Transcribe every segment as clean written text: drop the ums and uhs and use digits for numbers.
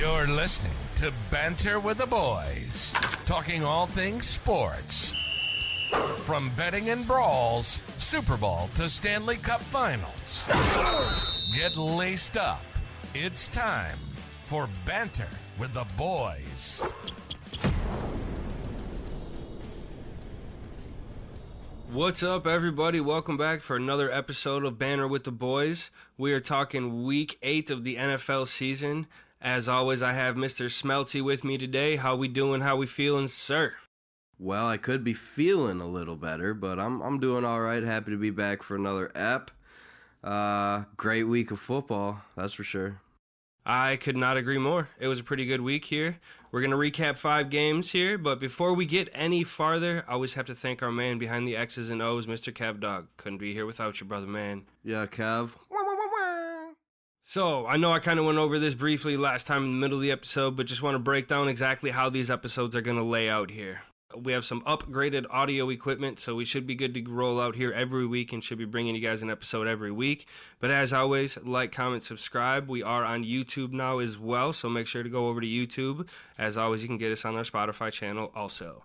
You're listening to Banter with the Boys, talking all things sports. From betting and brawls, Super Bowl to Stanley Cup Finals. Get laced up. It's time for Banter with the Boys. What's up, everybody? Welcome back for another episode of Banter with the Boys. We are talking Week 8 of the NFL season. As always, I have Mr. Smelty with me today. How we doing? How we feeling, sir? Well, I could be feeling a little better, but I'm doing all right. Happy to be back for another ep. Great week of football, that's for sure. I could not agree more. It was a pretty good week here. We're going to recap 5 games here, but before we get any farther, I always have to thank our man behind the X's and O's, Mr. Kev Dog. Couldn't be here without you, brother man. Yeah, Kev. So, I know I kind of went over this briefly last time in the middle of the episode, but just want to break down exactly how these episodes are going to lay out here. We have some upgraded audio equipment, so we should be good to roll out here every week and should be bringing you guys an episode every week. But as always, like, comment, subscribe. We are on YouTube now as well, so make sure to go over to YouTube. As always, you can get us on our Spotify channel also.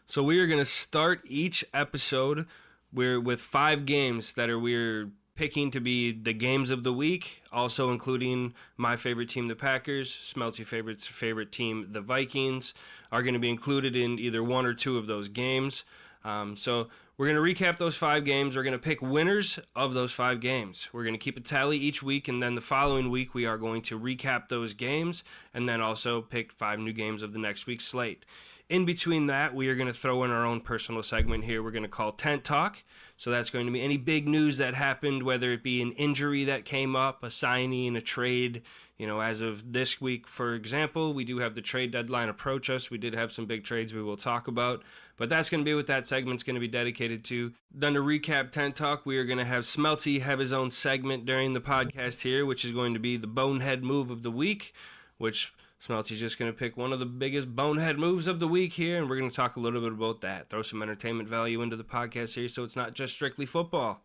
So we are going to start each episode with 5 games that we're picking to be the games of the week, also including my favorite team, the Packers, Smelty's favorite team, the Vikings, are going to be included in either one or two of those games. So we're going to recap those 5 games. We're going to pick winners of those 5 games. We're going to keep a tally each week, and then the following week we are going to recap those games and then also pick 5 new games of the next week's slate. In between that, we are going to throw in our own personal segment here we're going to call Tent Talk. So that's going to be any big news that happened, whether it be an injury that came up, a signing, a trade. You know, as of this week, for example, we do have the trade deadline approach us. We did have some big trades we will talk about. But that's going to be what that segment's going to be dedicated to. Then to recap Tent Talk, we are going to have Smelty have his own segment during the podcast here, which is going to be the bonehead move of the week, which Smelty's just going to pick one of the biggest bonehead moves of the week here, and we're going to talk a little bit about that. Throw some entertainment value into the podcast here so it's not just strictly football.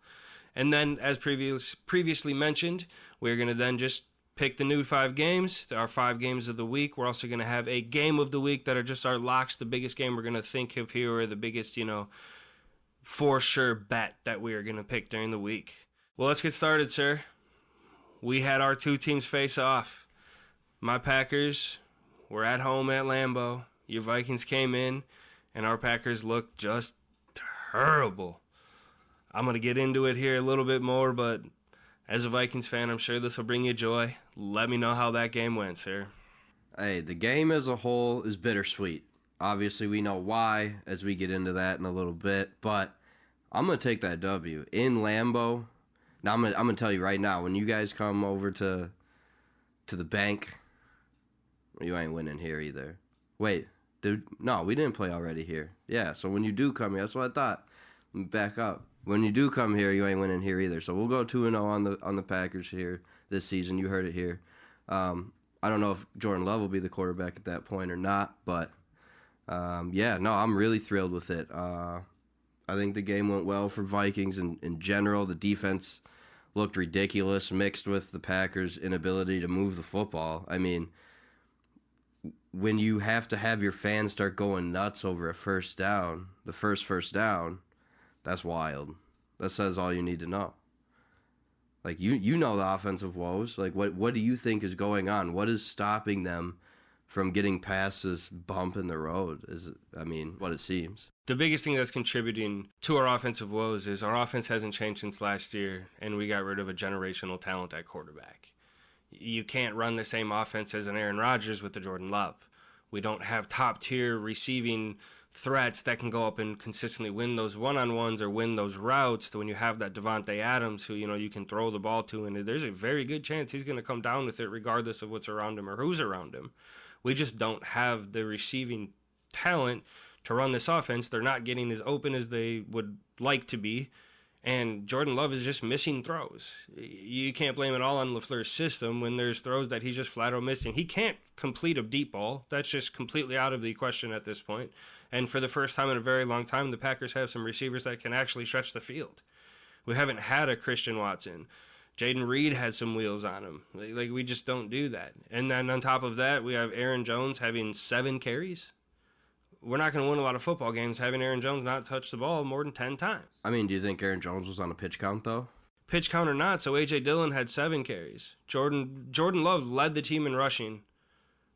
And then, as previously mentioned, we're going to then just pick the new 5 games, our 5 games of the week. We're also going to have a game of the week that are just our locks, the biggest game we're going to think of here, or the biggest, for sure bet that we are going to pick during the week. Well, let's get started, sir. We had our 2 teams face off. My Packers were at home at Lambeau. Your Vikings came in, and our Packers looked just terrible. I'm going to get into it here a little bit more, but as a Vikings fan, I'm sure this will bring you joy. Let me know how that game went, sir. Hey, the game as a whole is bittersweet. Obviously, we know why as we get into that in a little bit, but I'm going to take that W. In Lambeau, now I'm going to tell you right now, when you guys come over to the bank, you ain't winning here either. Wait, dude, no, we didn't play already here. Yeah, so when you do come here, that's what I thought. Let me back up. When you do come here, you ain't winning here either. So we'll go 2-0 on the Packers here this season. You heard it here. I don't know if Jordan Love will be the quarterback at that point or not, but I'm really thrilled with it. I think the game went well for Vikings in general. The defense looked ridiculous, mixed with the Packers' inability to move the football. I mean, when you have to have your fans start going nuts over a first down, the first down, that's wild. That says all you need to know. Like, you know the offensive woes. Like, what do you think is going on? What is stopping them from getting past this bump in the road? What it seems. The biggest thing that's contributing to our offensive woes is our offense hasn't changed since last year, and we got rid of a generational talent at quarterback. You can't run the same offense as an Aaron Rodgers with the Jordan Love. We don't have top-tier receiving threats that can go up and consistently win those one-on-ones or win those routes. When you have that Devontae Adams who, you can throw the ball to, and there's a very good chance he's going to come down with it regardless of what's around him or who's around him. We just don't have the receiving talent to run this offense. They're not getting as open as they would like to be. And Jordan Love is just missing throws. You can't blame it all on LaFleur's system when there's throws that he's just flat out missing. He can't complete a deep ball. That's just completely out of the question at this point. And for the first time in a very long time, the Packers have some receivers that can actually stretch the field. We haven't had a Christian Watson. Jaden Reed has some wheels on him. Like, we just don't do that. And then on top of that, we have Aaron Jones having 7 carries. We're not going to win a lot of football games having Aaron Jones not touch the ball more than 10 times. I mean, do you think Aaron Jones was on a pitch count, though? Pitch count or not, so A.J. Dillon had 7 carries. Jordan Love led the team in rushing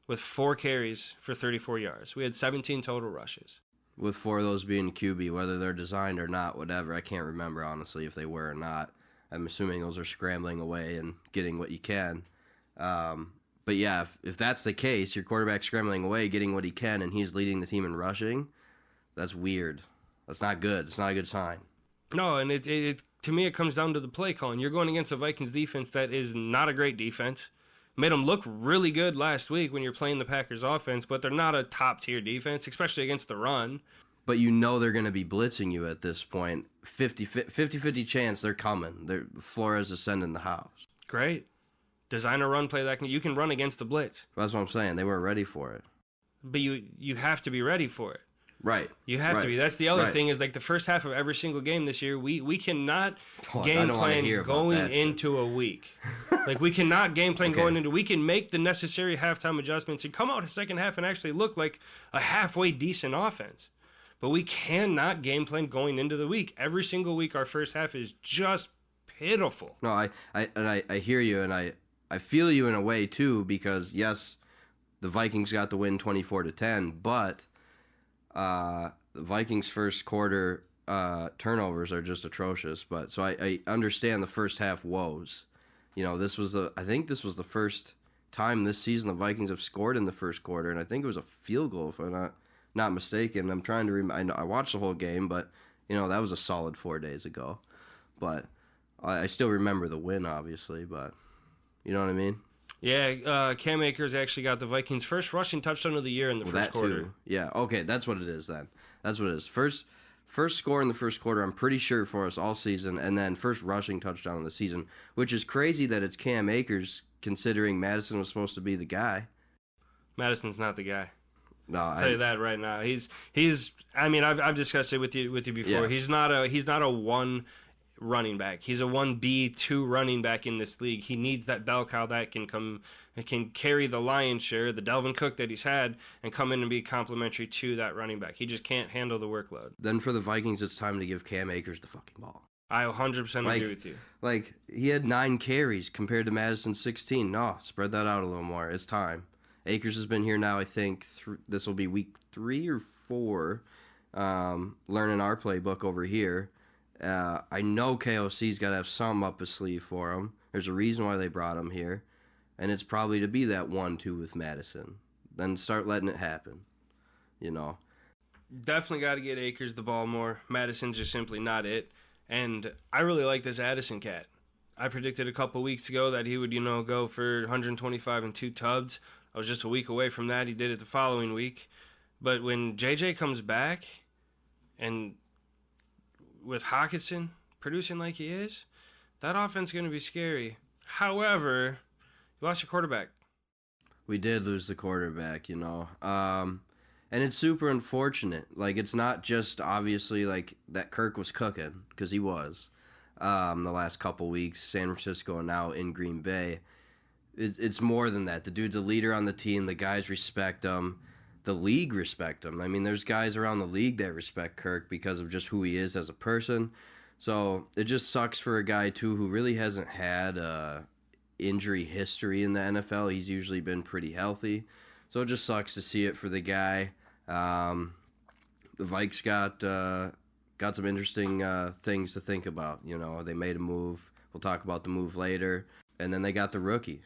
with 4 carries for 34 yards. We had 17 total rushes. With 4 of those being QB, whether they're designed or not, whatever. I can't remember, honestly, if they were or not. I'm assuming those are scrambling away and getting what you can. But yeah, if that's the case, your quarterback's scrambling away, getting what he can, and he's leading the team in rushing, that's weird. That's not good. It's not a good sign. No, and it to me, it comes down to the play calling. You're going against a Vikings defense that is not a great defense. Made them look really good last week when you're playing the Packers offense, but they're not a top-tier defense, especially against the run. But you know they're going to be blitzing you at this point. 50-50 chance they're coming. Flores is sending the house. Great. Design a run play that you can run against the blitz. That's what I'm saying. They weren't ready for it. But you have to be ready for it. Right. You have to be. That's the other thing is, like, the first half of every single game this year, we cannot game plan going into a week. Like, we cannot game plan going into. We can make the necessary halftime adjustments and come out in the second half and actually look like a halfway decent offense. But we cannot game plan going into the week. Every single week, our first half is just pitiful. No, I hear you, and I feel you in a way too, because yes, the Vikings got the win 24-10, but the Vikings' first quarter turnovers are just atrocious. But so I understand the first half woes. You know, I think this was the first time this season the Vikings have scored in the first quarter, and I think it was a field goal if I'm not mistaken. I'm trying to remember. I watched the whole game, but you know that was a solid 4 days ago. But I still remember the win, obviously. But you know what I mean? Yeah, Cam Akers actually got the Vikings' first rushing touchdown of the year in the first quarter. Too. Yeah, okay, that's what it is then. That's what it is. First score in the first quarter, I'm pretty sure, for us all season, and then first rushing touchdown of the season, which is crazy that it's Cam Akers, considering Madison was supposed to be the guy. Madison's not the guy. No, I'll tell you that right now. He's. I mean, I've discussed it with you before. Yeah. He's not a one running back. He's a 1B2 running back in this league. He needs that bell cow that can carry the lion's share, the Dalvin Cook that he's had, and come in and be complementary to that running back. He just can't handle the workload. Then for the Vikings, it's time to give Cam Akers the fucking ball. I 100% agree with you. Like, he had 9 carries compared to Madison's 16. No, spread that out a little more. It's time. Akers has been here now, I think, this will be week 3 or 4, learning our playbook over here. I know KOC's got to have some up his sleeve for him. There's a reason why they brought him here, and it's probably to be that 1-2 with Madison. Then start letting it happen, you know. Definitely got to get Akers the ball more. Madison's just simply not it. And I really like this Addison cat. I predicted a couple weeks ago that he would, go for 125 and 2 tubs. I was just a week away from that. He did it the following week. But when JJ comes back, and with Hockenson producing like he is, that offense is going to be scary. However, you lost your quarterback. We did lose the quarterback, and it's super unfortunate. Like, it's not just obviously like that Kirk was cooking, because he was the last couple weeks, San Francisco and now in Green Bay. It's more than that. The dude's a leader on the team. The guys respect him. The league respect him. I mean, there's guys around the league that respect Kirk because of just who he is as a person. So it just sucks for a guy, too, who really hasn't had injury history in the NFL. He's usually been pretty healthy. So it just sucks to see it for the guy. The Vikes got some interesting things to think about. They made a move. We'll talk about the move later. And then they got the rookie.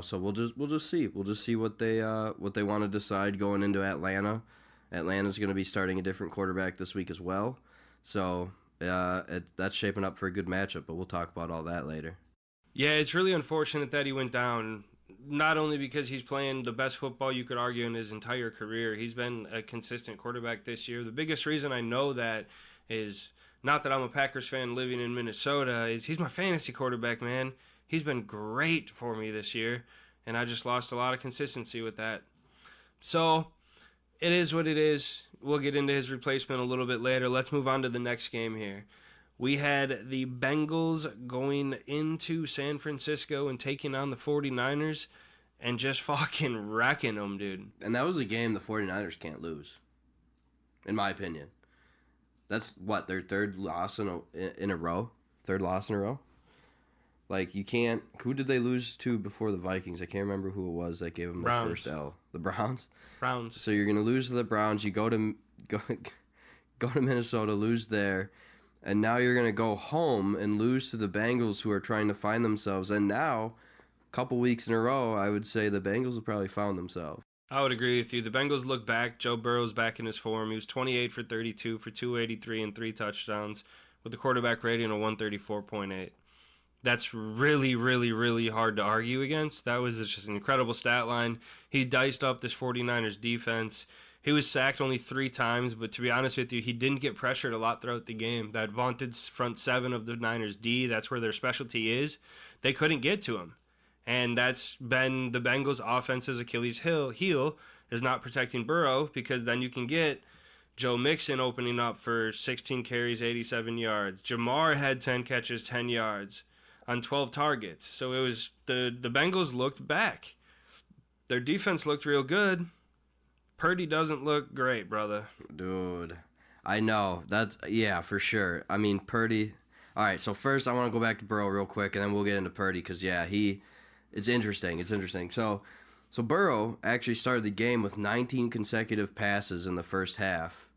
So we'll just see. We'll just see what they want to decide going into Atlanta. Atlanta's going to be starting a different quarterback this week as well. So that's shaping up for a good matchup, but we'll talk about all that later. Yeah, it's really unfortunate that he went down, not only because he's playing the best football you could argue in his entire career. He's been a consistent quarterback this year. The biggest reason I know that is not that I'm a Packers fan living in Minnesota, is he's my fantasy quarterback, man. He's been great for me this year, and I just lost a lot of consistency with that. So it is what it is. We'll get into his replacement a little bit later. Let's move on to the next game here. We had the Bengals going into San Francisco and taking on the 49ers and just fucking wrecking them, dude. And that was a game the 49ers can't lose, in my opinion. That's what, their third loss in a row? Third loss in a row? Like, you can't... Who did they lose to before the Vikings? I can't remember who it was that gave them the first L. The Browns? Browns. So you're going to lose to the Browns. You go to Minnesota, lose there. And now you're going to go home and lose to the Bengals, who are trying to find themselves. And now, a couple weeks in a row, I would say the Bengals have probably found themselves. I would agree with you. The Bengals look back. Joe Burrow's back in his form. He was 28 for 32 for 283 and 3 touchdowns with the quarterback rating of 134.8. That's really, really, really hard to argue against. That was just an incredible stat line. He diced up this 49ers defense. He was sacked only 3 times, but to be honest with you, he didn't get pressured a lot throughout the game. That vaunted front 7 of the Niners D, that's where their specialty is. They couldn't get to him. And that's been the Bengals' offense's Achilles heel is not protecting Burrow, because then you can get Joe Mixon opening up for 16 carries, 87 yards. Jamar had 10 catches, 10 yards on 12 targets. So it was the Bengals looked back. Their defense looked real good. Purdy doesn't look great, brother. Dude, I know. Yeah, for sure. I mean, Purdy... All right, so first I want to go back to Burrow real quick, and then we'll get into Purdy, because, yeah, it's interesting. It's interesting. So Burrow actually started the game with 19 consecutive passes in the first half.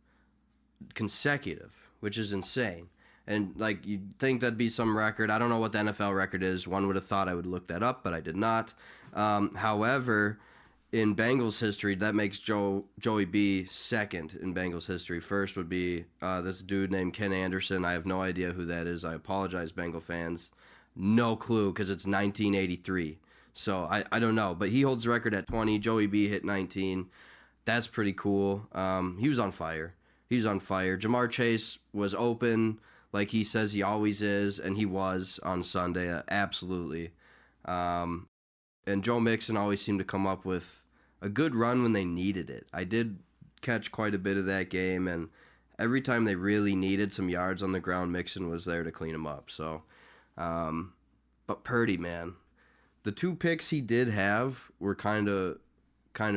Consecutive, which is insane. And, like, you'd think that'd be some record. I don't know what the NFL record is. One would have thought I would look that up, but I did not. However, in Bengals history, that makes Joey B second in Bengals history. First would be this dude named Ken Anderson. I have no idea who that is. I apologize, Bengal fans. No clue, because it's 1983. So I don't know. But he holds the record at 20. Joey B hit 19. That's pretty cool. He was on fire. Jamar Chase was open like he says he always is, and he was on Sunday. Absolutely. And Joe Mixon always seemed to come up with a good run when they needed it. I did catch quite a bit of that game, and every time they really needed some yards on the ground, Mixon was there to clean them up. So, but Purdy, man, the 2 picks he did have were kind of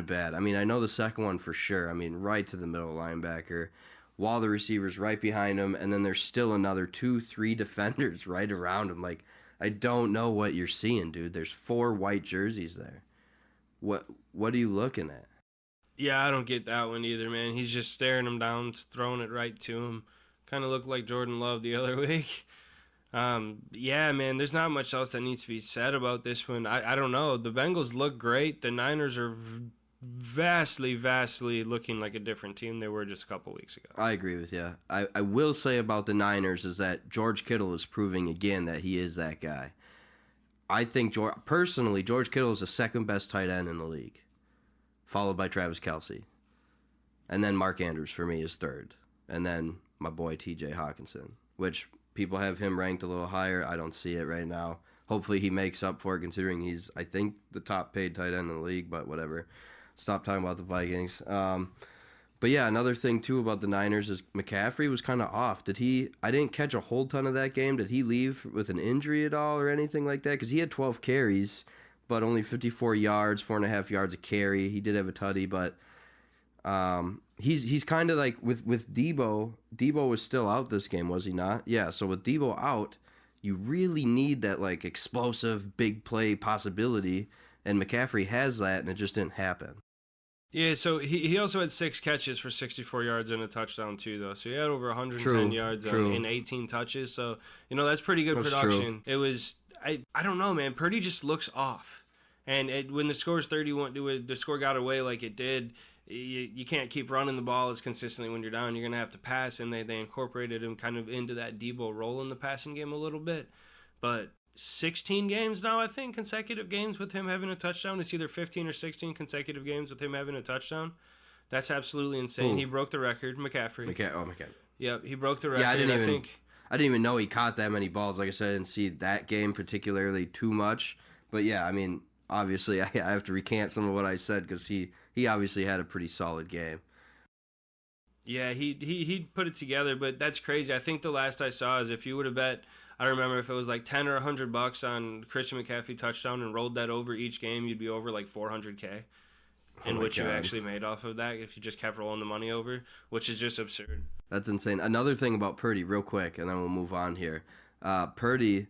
bad. I mean, I know the second one for sure. I mean, right to the middle linebacker, while the receiver's right behind him, and then there's still another 2-3 defenders right around him. Like, I don't know what you're seeing, dude. There's 4 white jerseys there. What are you looking at? Yeah, I don't get that one either, man. He's just staring him down, throwing it right to him. Kind of looked like Jordan Love the other week. Yeah, man, there's not much else that needs to be said about this one. I don't know. The Bengals look great. The Niners are vastly looking like a different team they were just a couple weeks ago. I agree with you. I will say about the Niners is that George Kittle is proving again that he is that guy. I think, George Kittle is the second best tight end in the league, followed by Travis Kelce. And then Mark Andrews, for me, is third. And then my boy TJ Hawkinson, which people have him ranked a little higher. I don't see it right now. Hopefully he makes up for it, considering he's, I think, the top paid tight end in the league, but whatever. Stop talking about the Vikings. But yeah, another thing too about the Niners is McCaffrey was kind of off. I didn't catch a whole ton of that game. Did he leave with an injury at all or anything like that? Because he had 12 carries, but only 54 yards, 4.5 yards a carry. He did have a tutty, but he's kind of like with Debo. Debo was still out this game, was he not? Yeah, so with Debo out, you really need that like explosive big play possibility, and McCaffrey has that, and it just didn't happen. Yeah, so he also had 6 catches for 64 yards and a touchdown too, though. So he had over 110 yards in 18 touches. So, that's pretty good production. It was, I don't know, man. Purdy just looks off. And when the score is 31, the score got away like it did, you can't keep running the ball as consistently when you're down. You're going to have to pass, and they incorporated him kind of into that Debo role in the passing game a little bit. But 16 games now, I think, consecutive games with him having a touchdown. It's either 15 or 16 consecutive games with him having a touchdown. That's absolutely insane. Ooh. He broke the record, McCaffrey. McCaffrey. Yep, he broke the record. Yeah, I didn't even know he caught that many balls. Like I said, I didn't see that game particularly too much. But yeah, I mean, obviously, I have to recant some of what I said because he obviously had a pretty solid game. Yeah, he put it together, but that's crazy. I think the last I saw is if you would have bet, I don't remember if it was like 10 or $100 on Christian McCaffrey touchdown and rolled that over each game, you'd be over like 400K. In which you actually made off of that if you just kept rolling the money over, which is just absurd. That's insane. Another thing about Purdy, real quick, and then we'll move on here. Purdy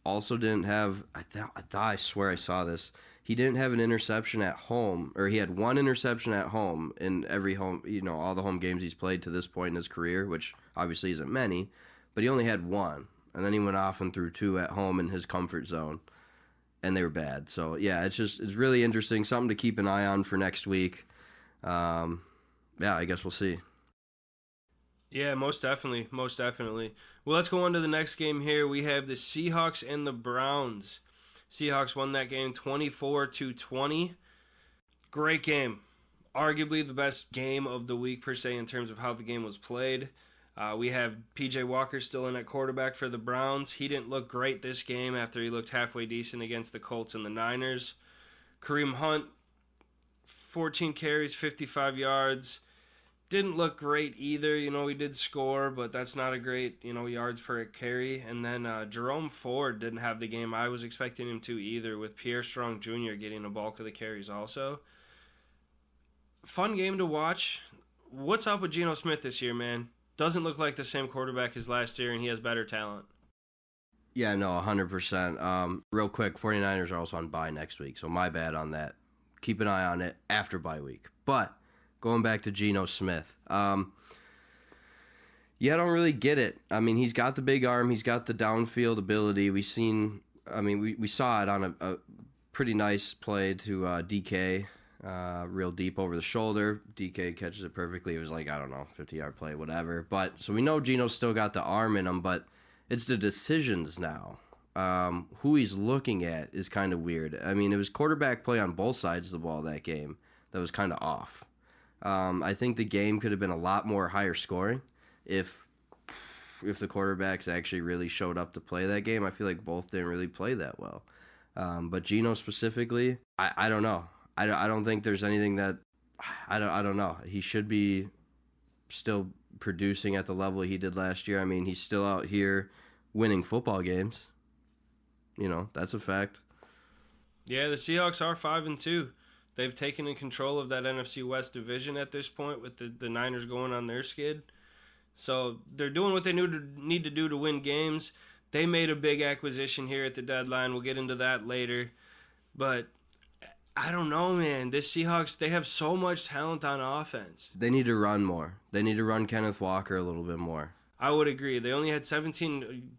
also didn't have, I swear I saw this. He didn't have an interception at home, or he had one interception at home in every home, all the home games he's played to this point in his career, which obviously isn't many, but he only had one. And then he went off and threw two at home in his comfort zone, and they were bad. So, yeah, it's really interesting. Something to keep an eye on for next week. Yeah, I guess we'll see. Yeah, most definitely. Well, let's go on to the next game here. We have the Seahawks and the Browns. Seahawks won that game 24-20. Great game. Arguably the best game of the week, per se, in terms of how the game was played. We have P.J. Walker still in at quarterback for the Browns. He didn't look great this game after he looked halfway decent against the Colts and the Niners. Kareem Hunt, 14 carries, 55 yards. Didn't look great either. He did score, but that's not a great, yards per carry. And then Jerome Ford didn't have the game I was expecting him to either, with Pierre Strong Jr. getting a bulk of the carries also. Fun game to watch. What's up with Geno Smith this year, man? Doesn't look like the same quarterback as last year, and he has better talent. Yeah, no, 100%. Real quick, 49ers are also on bye next week, so my bad on that. Keep an eye on it after bye week. But going back to Geno Smith. Yeah, I don't really get it. I mean, he's got the big arm. He's got the downfield ability. We saw it on a pretty nice play to DK, real deep over the shoulder. DK catches it perfectly. It was like, I don't know, 50-yard play, whatever. But so we know Geno's still got the arm in him, but it's the decisions now. Who he's looking at is kind of weird. I mean, it was quarterback play on both sides of the ball that game that was kind of off. I think the game could have been a lot more higher scoring if the quarterbacks actually really showed up to play that game. I feel like both didn't really play that well. But Geno specifically, I don't know. I don't think there's anything that I don't know. He should be still producing at the level he did last year. I mean, he's still out here winning football games. That's a fact. Yeah, the Seahawks are 5-2. They've taken in control of that NFC West division at this point with the Niners going on their skid. So they're doing what they need to do to win games. They made a big acquisition here at the deadline. We'll get into that later. But I don't know, man. This Seahawks, they have so much talent on offense. They need to run more. They need to run Kenneth Walker a little bit more. I would agree. They only had 17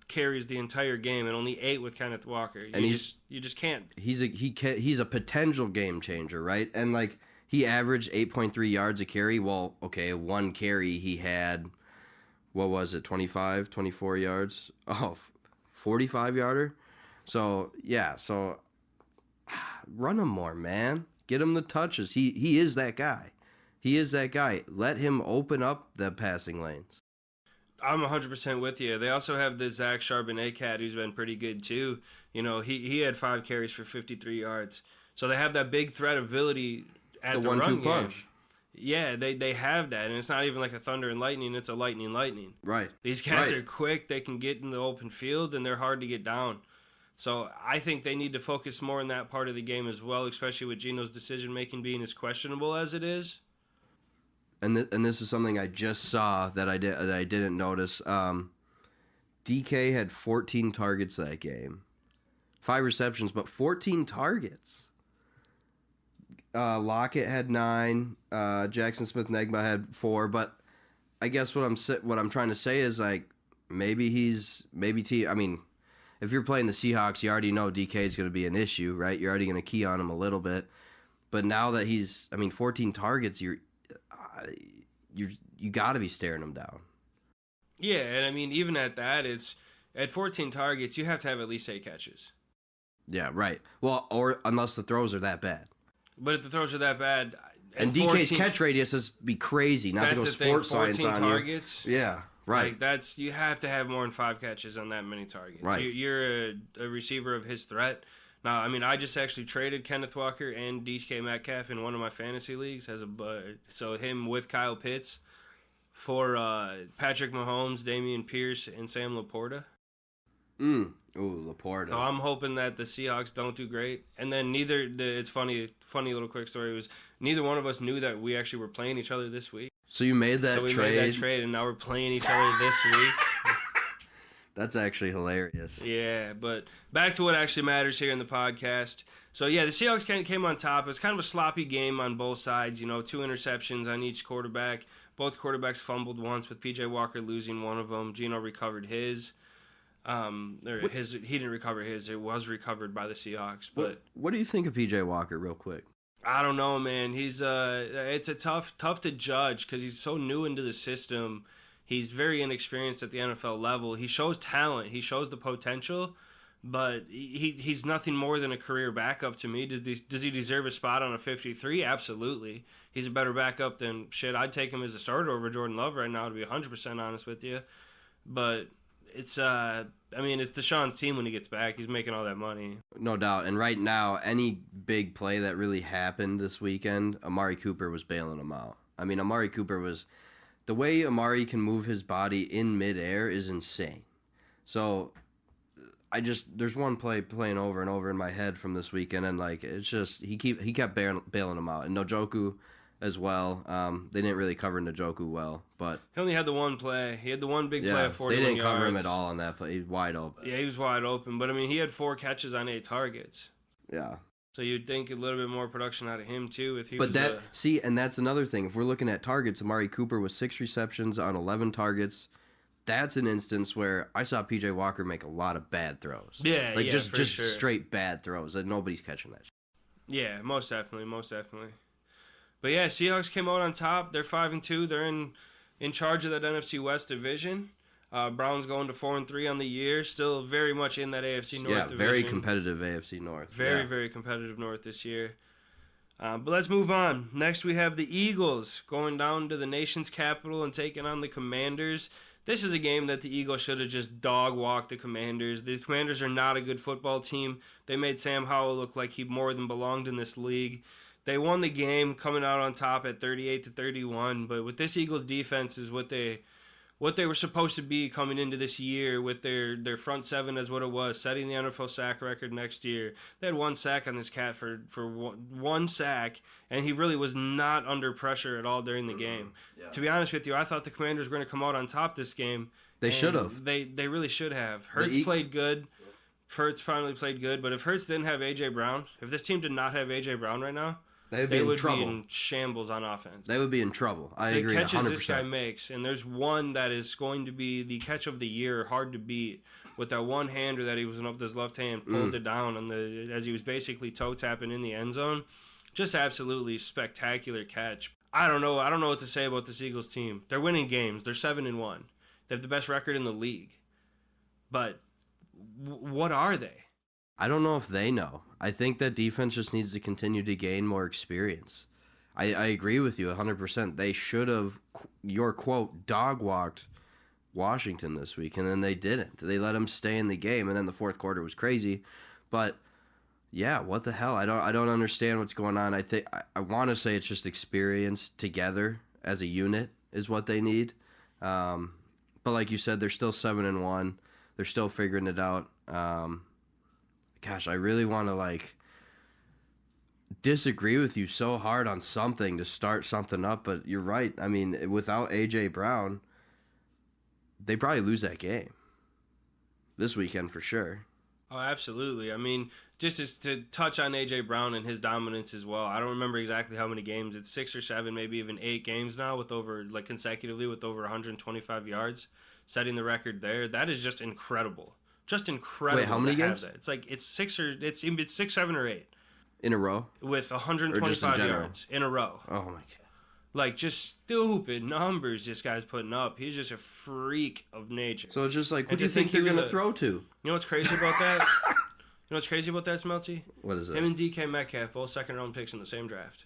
carries the entire game, and only 8 with Kenneth Walker. You just can't. He's a potential game changer, right? And he averaged 8.3 yards a carry. Well, okay, one carry he had, what was it, 25, 24 yards? Oh, 45-yarder. So yeah, run him more, man. Get him the touches. He is that guy. He is that guy. Let him open up the passing lanes. I'm 100% with you. They also have the Zach Charbonnet cat who's been pretty good too. He had 5 carries for 53 yards. So they have that big threat ability at the run game. Punch. Yeah, they have that, and it's not even like a thunder and lightning. It's a lightning. Right. These cats are quick. They can get in the open field, and they're hard to get down. So I think they need to focus more on that part of the game as well, especially with Geno's decision-making being as questionable as it is. And this is something I just saw that I didn't notice. DK had 14 targets that game, 5 receptions, but 14 targets. Lockett had 9. Jackson Smith-Njigba had 4. But I guess what I'm trying to say is I mean, if you're playing the Seahawks, you already know DK is going to be an issue, right? You're already going to key on him a little bit. But now that 14 targets, you got to be staring him down. Yeah, and I mean, even at that, it's at 14 targets, you have to have at least 8 catches. Yeah, right. Well, or unless the throws are that bad. But if the throws are that bad, and DK's catch radius is be crazy. Not to go sports science on 14 targets. You. Yeah, right. You have to have more than 5 catches on that many targets. Right. You're a receiver of his threat. Now, I mean, I just actually traded Kenneth Walker and DK Metcalf in one of my fantasy leagues so him with Kyle Pitts. for Patrick Mahomes, Damian Pierce, and Sam Laporta. Ooh, Laporta. So I'm hoping that the Seahawks don't do great. And then it's funny little quick story was neither one of us knew that we actually were playing each other this week. So you made that trade? So we made that trade, and now we're playing each other this week. That's actually hilarious. Yeah, but back to what actually matters here in the podcast. So, yeah, the Seahawks came on top. It was kind of a sloppy game on both sides, 2 interceptions on each quarterback. Both quarterbacks fumbled once, with P.J. Walker losing one of them. Geno recovered his. He didn't recover his. It was recovered by the Seahawks. But what do you think of P.J. Walker, real quick? I don't know, man. He's it's a tough to judge because he's so new into the system. He's very inexperienced at the NFL level. He shows talent. He shows the potential, but he's nothing more than a career backup to me. Does he deserve a spot on a 53? Absolutely. He's a better backup than shit. I'd take him as a starter over Jordan Love right now, to be 100% honest with you. But it's it's Deshaun's team when he gets back. He's making all that money. No doubt. And right now, any big play that really happened this weekend, Amari Cooper was bailing him out. I mean, Amari Cooper was... The way Amari can move his body in midair is insane. So, there's one play playing over and over in my head from this weekend, and it's just he kept bailing him out, and Njoku as well. They didn't really cover Njoku well, but he only had the one play. He had the one big play of 41 yards. They didn't yards. cover him at all on that play. He was wide open. Yeah, he was wide open, but he had 4 catches on 8 targets. Yeah. So you'd think a little bit more production out of him too if he but was. And that's another thing. If we're looking at targets, Amari Cooper was 6 receptions on 11 targets. That's an instance where I saw P.J. Walker make a lot of bad throws. Yeah, just sure. Straight bad throws that nobody's catching that. Yeah, most definitely. But yeah, Seahawks came out on top. They're 5-2. They're in charge of that NFC West division. Browns going to 4-3 on the year, still very much in that AFC North division. Yeah, very competitive AFC North. Very competitive North this year. But let's move on. Next, we have the Eagles going down to the nation's capital and taking on the Commanders. This is a game that the Eagles should have just dog-walked the Commanders. The Commanders are not a good football team. They made Sam Howell look like he more than belonged in this league. They won the game coming out on top at 38-31, but with this Eagles defense is what they were supposed to be coming into this year with their front seven as what it was, setting the NFL sack record next year. They had 1 sack on this cat for one sack, and he really was not under pressure at all during the game. Yeah. To be honest with you, I thought the Commanders were going to come out on top this game. They should have. They really should have. Hurts played good. Hurts finally played good, but if Hurts didn't have A.J. Brown, if this team did not have A.J. Brown right now, they would be in shambles on offense. They would be in trouble. I agree 100%. The catches this guy makes, and there's one that is going to be the catch of the year, hard to beat, with that one-hander that he was up with his left hand, pulled it down as he was basically toe-tapping in the end zone. Just absolutely spectacular catch. I don't know what to say about this Eagles team. They're winning games. They're 7-1. They have the best record in the league. But what are they? I don't know if they know. I think that defense just needs to continue to gain more experience. I agree with you 100%. They should have, your quote, dog-walked Washington this week, and then they didn't. They let them stay in the game, and then the fourth quarter was crazy. But, yeah, what the hell? I don't understand what's going on. I want to say it's just experience together as a unit is what they need. But like you said, they're still 7-1. They're still figuring it out. Gosh, I really want to disagree with you so hard on something to start something up, but you're right. I mean, without A.J. Brown, they probably lose that game this weekend for sure. Oh, absolutely. I mean, just as to touch on A.J. Brown and his dominance as well, I don't remember exactly how many games. It's 6 or 7, maybe even 8 games now with consecutively with over 125 yards, setting the record there. That is just incredible. Just incredible. Wait, how many games? It's 6, 7, or 8 in a row with 125 yards in a row. Oh my god! Just stupid numbers this guy's putting up. He's just a freak of nature. So it's just what do you think they're gonna throw to? You know what's crazy about that? You know what's crazy about that, Smelty? What is it? Him and DK Metcalf, both second-round picks in the same draft.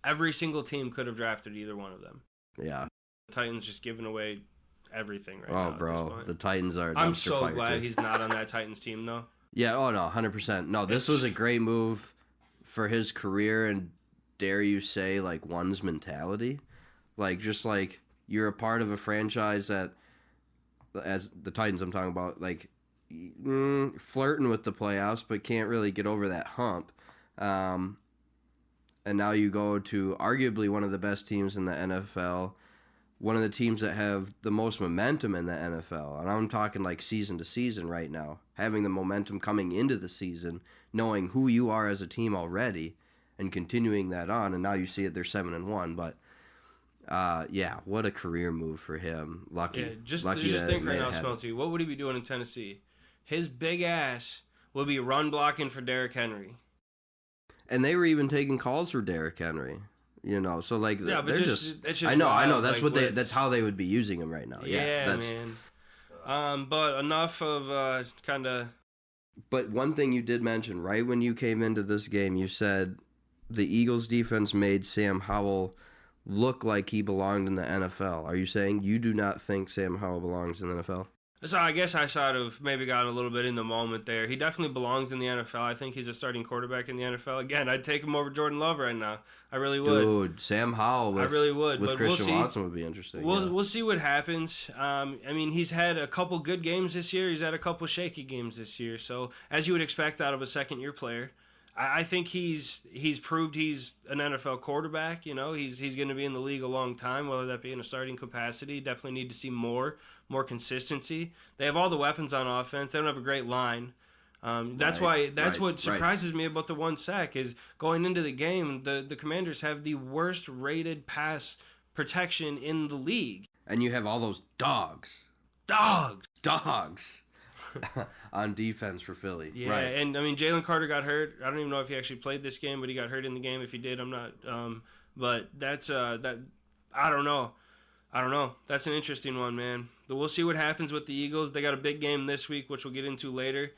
Every single team could have drafted either one of them. Yeah. The Titans just giving away everything right now. Oh, bro, the Titans are. I'm so glad he's not on that Titans team, though. Yeah. Oh no, 100%. No, this was a great move for his career, and dare you say, one's mentality, You're a part of a franchise that, as the Titans I'm talking about, like flirting with the playoffs, but can't really get over that hump. And now you go to arguably one of the best teams in the NFL, one of the teams that have the most momentum in the NFL. And I'm talking like season to season right now, having the momentum coming into the season, knowing who you are as a team already and continuing that on. And now you see it, they're 7-1, but yeah, what a career move for him. Lucky. Yeah, just lucky think right now, Smelty, what would he be doing in Tennessee? His big ass will be run blocking for Derrick Henry. And they were even taking calls for Derrick Henry, you know. So like, yeah, but they're just I know. That's like, that's how they would be using him right now. Yeah, man. But enough of kind of. But one thing you did mention right when you came into this game, you said the Eagles' defense made Sam Howell look like he belonged in the NFL. Are you saying you do not think Sam Howell belongs in the NFL? So I guess I sort of maybe got a little bit in the moment there. He definitely belongs in the NFL. I think he's a starting quarterback in the NFL. Again, I'd take him over Jordan Love right now. I really would. Dude, Sam Howell with, I really would. With but Christian Watson would be interesting. We'll see what happens. I mean, he's had a couple good games this year. He's had a couple shaky games this year. So as you would expect out of a second-year player, I think he's proved he's an NFL quarterback. You know, he's going to be in the league a long time, whether that be in a starting capacity. Definitely need to see more consistency. They have all the weapons on offense. They don't have a great line. That's what surprises me about the one sack is going into the game, the Commanders have the worst rated pass protection in the league. And you have all those dogs. On defense for Philly. Yeah, right. And I mean Jalen Carter got hurt. I don't even know if he actually played this game, but he got hurt in the game. If he did, I'm not. But that's that. I don't know. That's an interesting one, man. But we'll see what happens with the Eagles. They got a big game this week, which we'll get into later.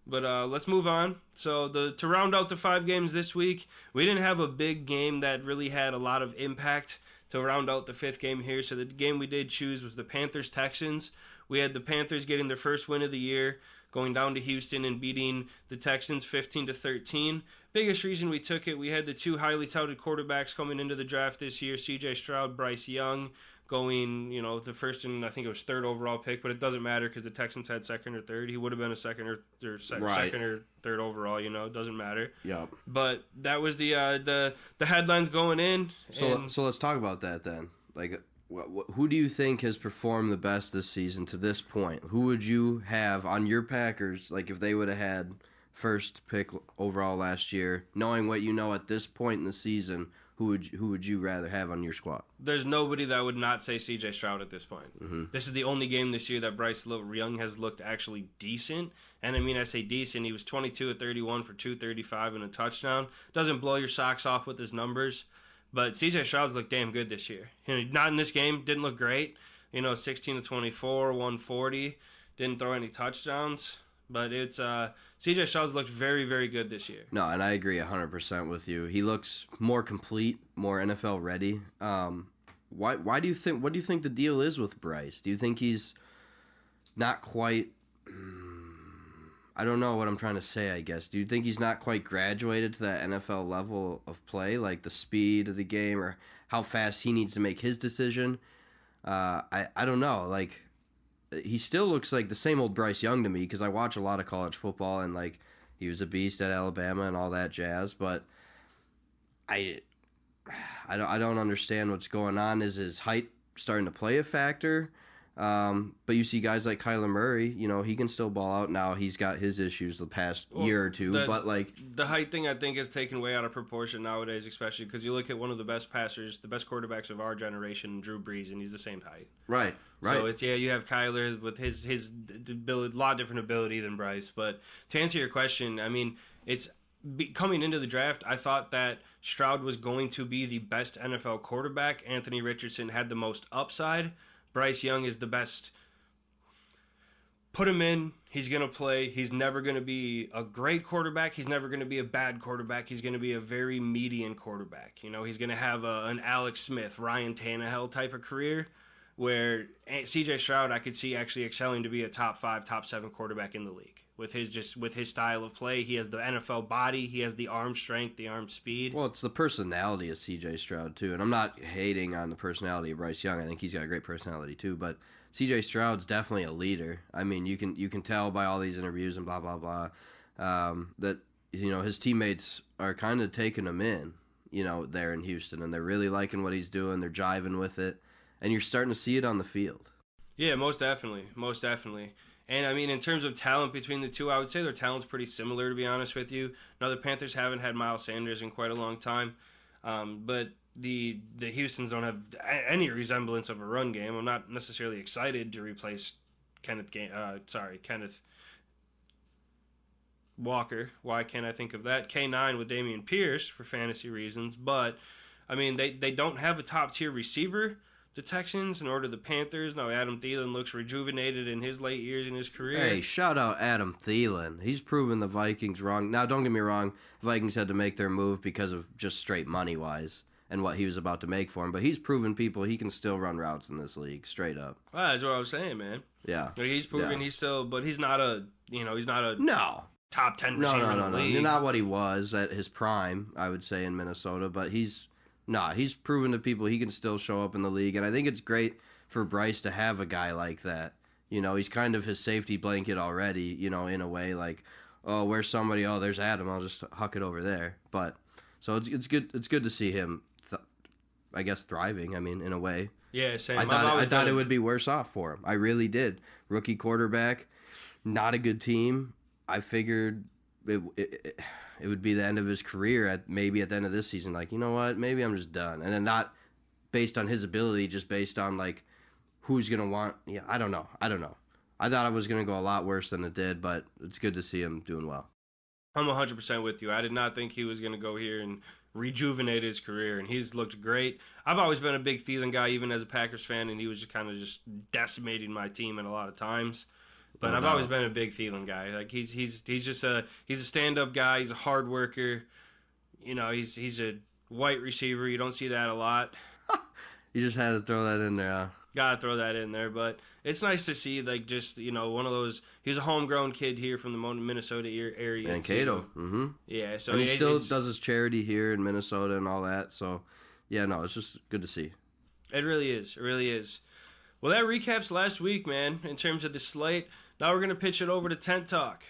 But let's move on. So to round out the 5 games this week, we didn't have a big game that really had a lot of impact to round out the 5th game here. So the game we did choose was the Panthers-Texans. We had the Panthers getting their first win of the year, going down to Houston and beating the Texans 15-13. Biggest reason we took it, we had the 2 highly touted quarterbacks coming into the draft this year, C.J. Stroud, Bryce Young, going, the first and I think it was 3rd overall pick, but it doesn't matter because the Texans had 2nd or 3rd. He would have been a second or 3rd overall. It doesn't matter. Yep. But that was the headlines going in. So let's talk about that then. Like, who do you think has performed the best this season to this point? Who would you have on your Packers, like if they would have had first pick overall last year, knowing what you know at this point in the season, who would you rather have on your squad? There's nobody that would not say C.J. Stroud at this point. Mm-hmm. This is the only game this year that Bryce Young has looked actually decent. And I mean, I say decent. He was 22 at 31 for 235 and a touchdown. Doesn't blow your socks off with his numbers. But C.J. Stroud's looked damn good this year. Not in this game. Didn't look great. 16 to 24, 140. Didn't throw any touchdowns. But it's C.J. Stroud's looked very, very good this year. No, and I agree 100% with you. He looks more complete, more NFL ready. Why do you think? What do you think the deal is with Bryce? Do you think he's not quite? I don't know what I'm trying to say, I guess. Do you think he's not quite graduated to that NFL level of play, like the speed of the game or how fast he needs to make his decision? I don't know. Like, he still looks like the same old Bryce Young to me because I watch a lot of college football and, like, he was a beast at Alabama and all that jazz. But I don't understand what's going on. Is his height starting to play a factor? But you see guys like Kyler Murray, he can still ball out now. He's got his issues the past year or two, but like the height thing I think is taken way out of proportion nowadays, especially because you look at one of the best passers, the best quarterbacks of our generation, Drew Brees, and he's the same height. Right. So it's, you have Kyler with his ability, a lot different ability than Bryce. But to answer your question, I mean, coming into the draft, I thought that Stroud was going to be the best NFL quarterback. Anthony Richardson had the most upside. Bryce Young is the best. Put him in. He's going to play. He's never going to be a great quarterback. He's never going to be a bad quarterback. He's going to be a very median quarterback. He's going to have an Alex Smith, Ryan Tannehill type of career. where C.J. Stroud I could see actually excelling to be a top 5, top 7 quarterback in the league. With his style of play, he has the NFL body, he has the arm strength, the arm speed. Well, it's the personality of C.J. Stroud too, and I'm not hating on the personality of Bryce Young. I think he's got a great personality too, but C.J. Stroud's definitely a leader. I mean, you can tell by all these interviews and blah blah blah that his teammates are kind of taking him in, there in Houston, and they're really liking what he's doing. They're jiving with it, and you're starting to see it on the field. Yeah, most definitely. And, I mean, in terms of talent between the two, I would say their talent's pretty similar, to be honest with you. Now, the Panthers haven't had Miles Sanders in quite a long time, but the Houstons don't have any resemblance of a run game. I'm not necessarily excited to replace Kenneth Walker. Why can't I think of that? K9 with Dameon Pierce for fantasy reasons, but, I mean, they don't have a top-tier receiver, the Texans, nor do the Panthers. Now, Adam Thielen looks rejuvenated in his late years in his career. Hey, shout out Adam Thielen. He's proven the Vikings wrong. Now, don't get me wrong. The Vikings had to make their move because of just straight money-wise and what he was about to make for him. But he's proven people he can still run routes in this league, straight up. Well, that's what I was saying, man. Yeah. Like, he's proven he's still, but he's not a No. top 10 receiver in the league. You're not what he was at his prime, I would say, in Minnesota. But he's proven to people he can still show up in the league. And I think it's great for Bryce to have a guy like that. He's kind of his safety blanket already, in a way. Like, oh, where's somebody? Oh, there's Adam. I'll just huck it over there. But so it's good. It's good to see him, I guess, thriving. I mean, in a way. Yeah, same. I thought it would be worse off for him. I really did. Rookie quarterback, not a good team. I figured it would be the end of his career at the end of this season. Like, you know what? Maybe I'm just done. And then not based on his ability, just based on, like, who's going to want. Yeah, I don't know. I thought it was going to go a lot worse than it did, but it's good to see him doing well. I'm 100% with you. I did not think he was going to go here and rejuvenate his career, and he's looked great. I've always been a big Thielen guy, even as a Packers fan, and he was just decimating my team at a lot of times. But I've always been a big Thielen guy. Like, he's just a stand-up guy. He's a hard worker. He's a white receiver. You don't see that a lot. You just had to throw that in there. Huh? Gotta throw that in there. But it's nice to see, like, just, one of those. He's a homegrown kid here from the Minnesota area. Mankato. Mm-hmm. Yeah. So and he still does his charity here in Minnesota and all that. So, yeah, no, it's just good to see. It really is. It really is. Well, that recaps last week, man, in terms of the slate. Now we're going to pitch it over to Tent Talk.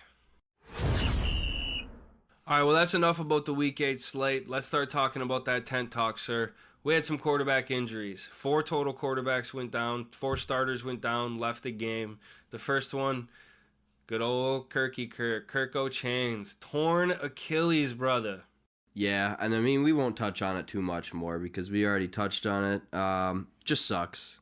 All right, well, that's enough about the Week 8 slate. Let's start talking about that Tent Talk, sir. We had some quarterback injuries. 4 total quarterbacks went down. 4 starters went down, left the game. The first one, good old Kirk, Kirk O'Chains. Torn Achilles, brother. Yeah, and I mean, we won't touch on it too much more because we already touched on it. Just sucks.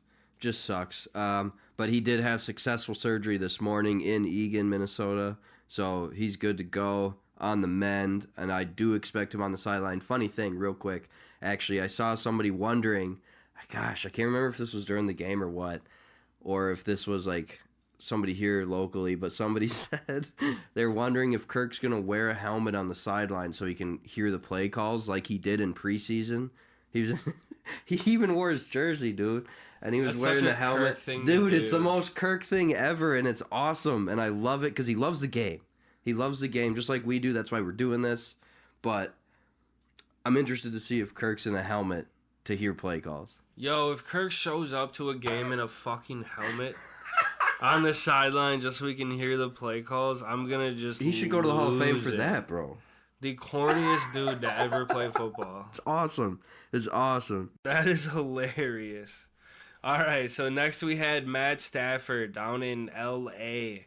But he did have successful surgery this morning in Eagan, Minnesota, so he's good to go on the mend, and I do expect him on the sideline. Funny thing, real quick, actually, I saw somebody wondering, gosh, I can't remember if this was during the game or what, or if this was like somebody here locally, but somebody said they're wondering if Kirk's going to wear a helmet on the sideline so he can hear the play calls like he did in preseason. He even wore his jersey, dude. And he was wearing the helmet. Dude, it's the most Kirk thing ever, and it's awesome. And I love it because he loves the game. He loves the game just like we do. That's why we're doing this. But I'm interested to see if Kirk's in a helmet to hear play calls. Yo, if Kirk shows up to a game in a fucking helmet on the sideline just so we can hear the play calls, I'm going to just He should go to the Hall of Fame for that, bro. The corniest dude to ever play football. It's awesome. It's awesome. That is hilarious. All right, so next we had Matt Stafford down in L.A.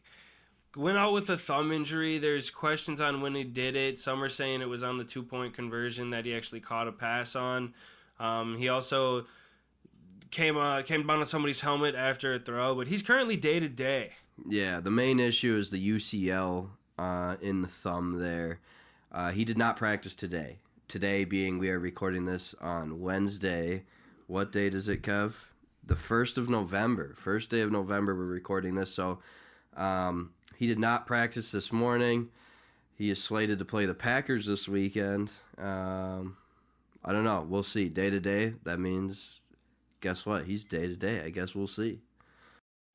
Went out with a thumb injury. There's questions on when he did it. Some are saying it was on the 2-point conversion that he actually caught a pass on. He also came down on somebody's helmet after a throw, but he's currently day-to-day. Yeah, the main issue is the UCL in the thumb there. He did not practice today. Today being we are recording this on Wednesday. What date is it, Kev? The 1st of November. First day of November we're recording this. So he did not practice this morning. He is slated to play the Packers this weekend. I don't know. We'll see. Day to day, that means guess what? He's day to day. I guess we'll see.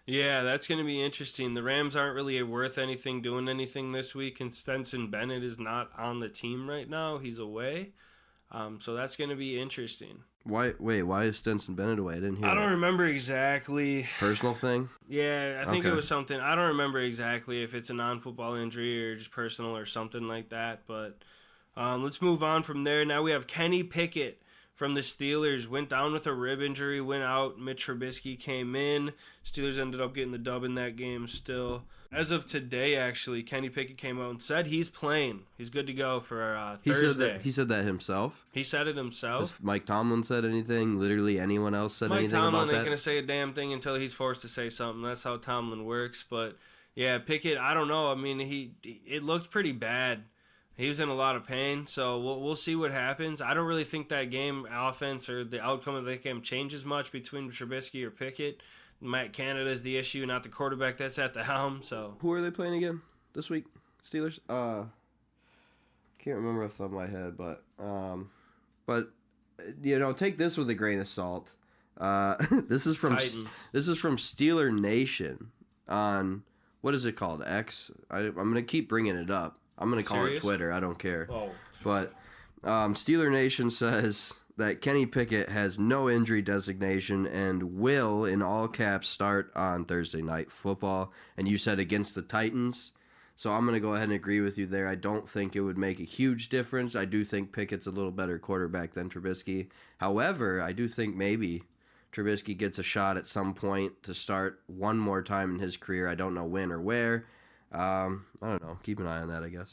Yeah, that's going to be interesting. The Rams aren't really worth anything doing anything this week, and Stetson Bennett is not on the team right now. He's away. So that's going to be interesting. Why is Stetson Bennett away? I didn't hear I don't that. remember exactly. Personal thing? Yeah, I think Okay. it was something. I don't remember exactly if it's a non-football injury or just personal or something like that. But let's move on from there. Now we have Kenny Pickett from the Steelers. Went down with a rib injury, went out. Mitch Trubisky came in. Steelers ended up getting the dub in that game still. As of today, actually, Kenny Pickett came out and said he's playing. He's good to go for Thursday. He said that himself? He said it himself. Has Mike Tomlin said anything? Literally anyone else said Mike anything Tomlin about ain't that? going to say a damn thing until he's forced to say something. That's how Tomlin works. But, yeah, Pickett, I don't know. I mean, it looked pretty bad. He was in a lot of pain, so we'll see what happens. I don't really think that game offense or the outcome of that game changes much between Trubisky or Pickett. Matt Canada is the issue, not the quarterback that's at the helm. So Who are they playing again this week? Steelers? Can't remember off the top of my head, but you know, take this with a grain of salt. This is from Titans. Steeler Nation on what is it called? X. I'm gonna keep bringing it up. I'm gonna call Serious? it Twitter. I don't care. Oh. But Steeler Nation says that Kenny Pickett has no injury designation and will, in all caps, start on Thursday Night Football. And you said against the Titans. So I'm going to go ahead and agree with you there. I don't think it would make a huge difference. I do think Pickett's a little better quarterback than Trubisky. However, I do think maybe Trubisky gets a shot at some point to start one more time in his career. I don't know when or where. I don't know. Keep an eye on that, I guess.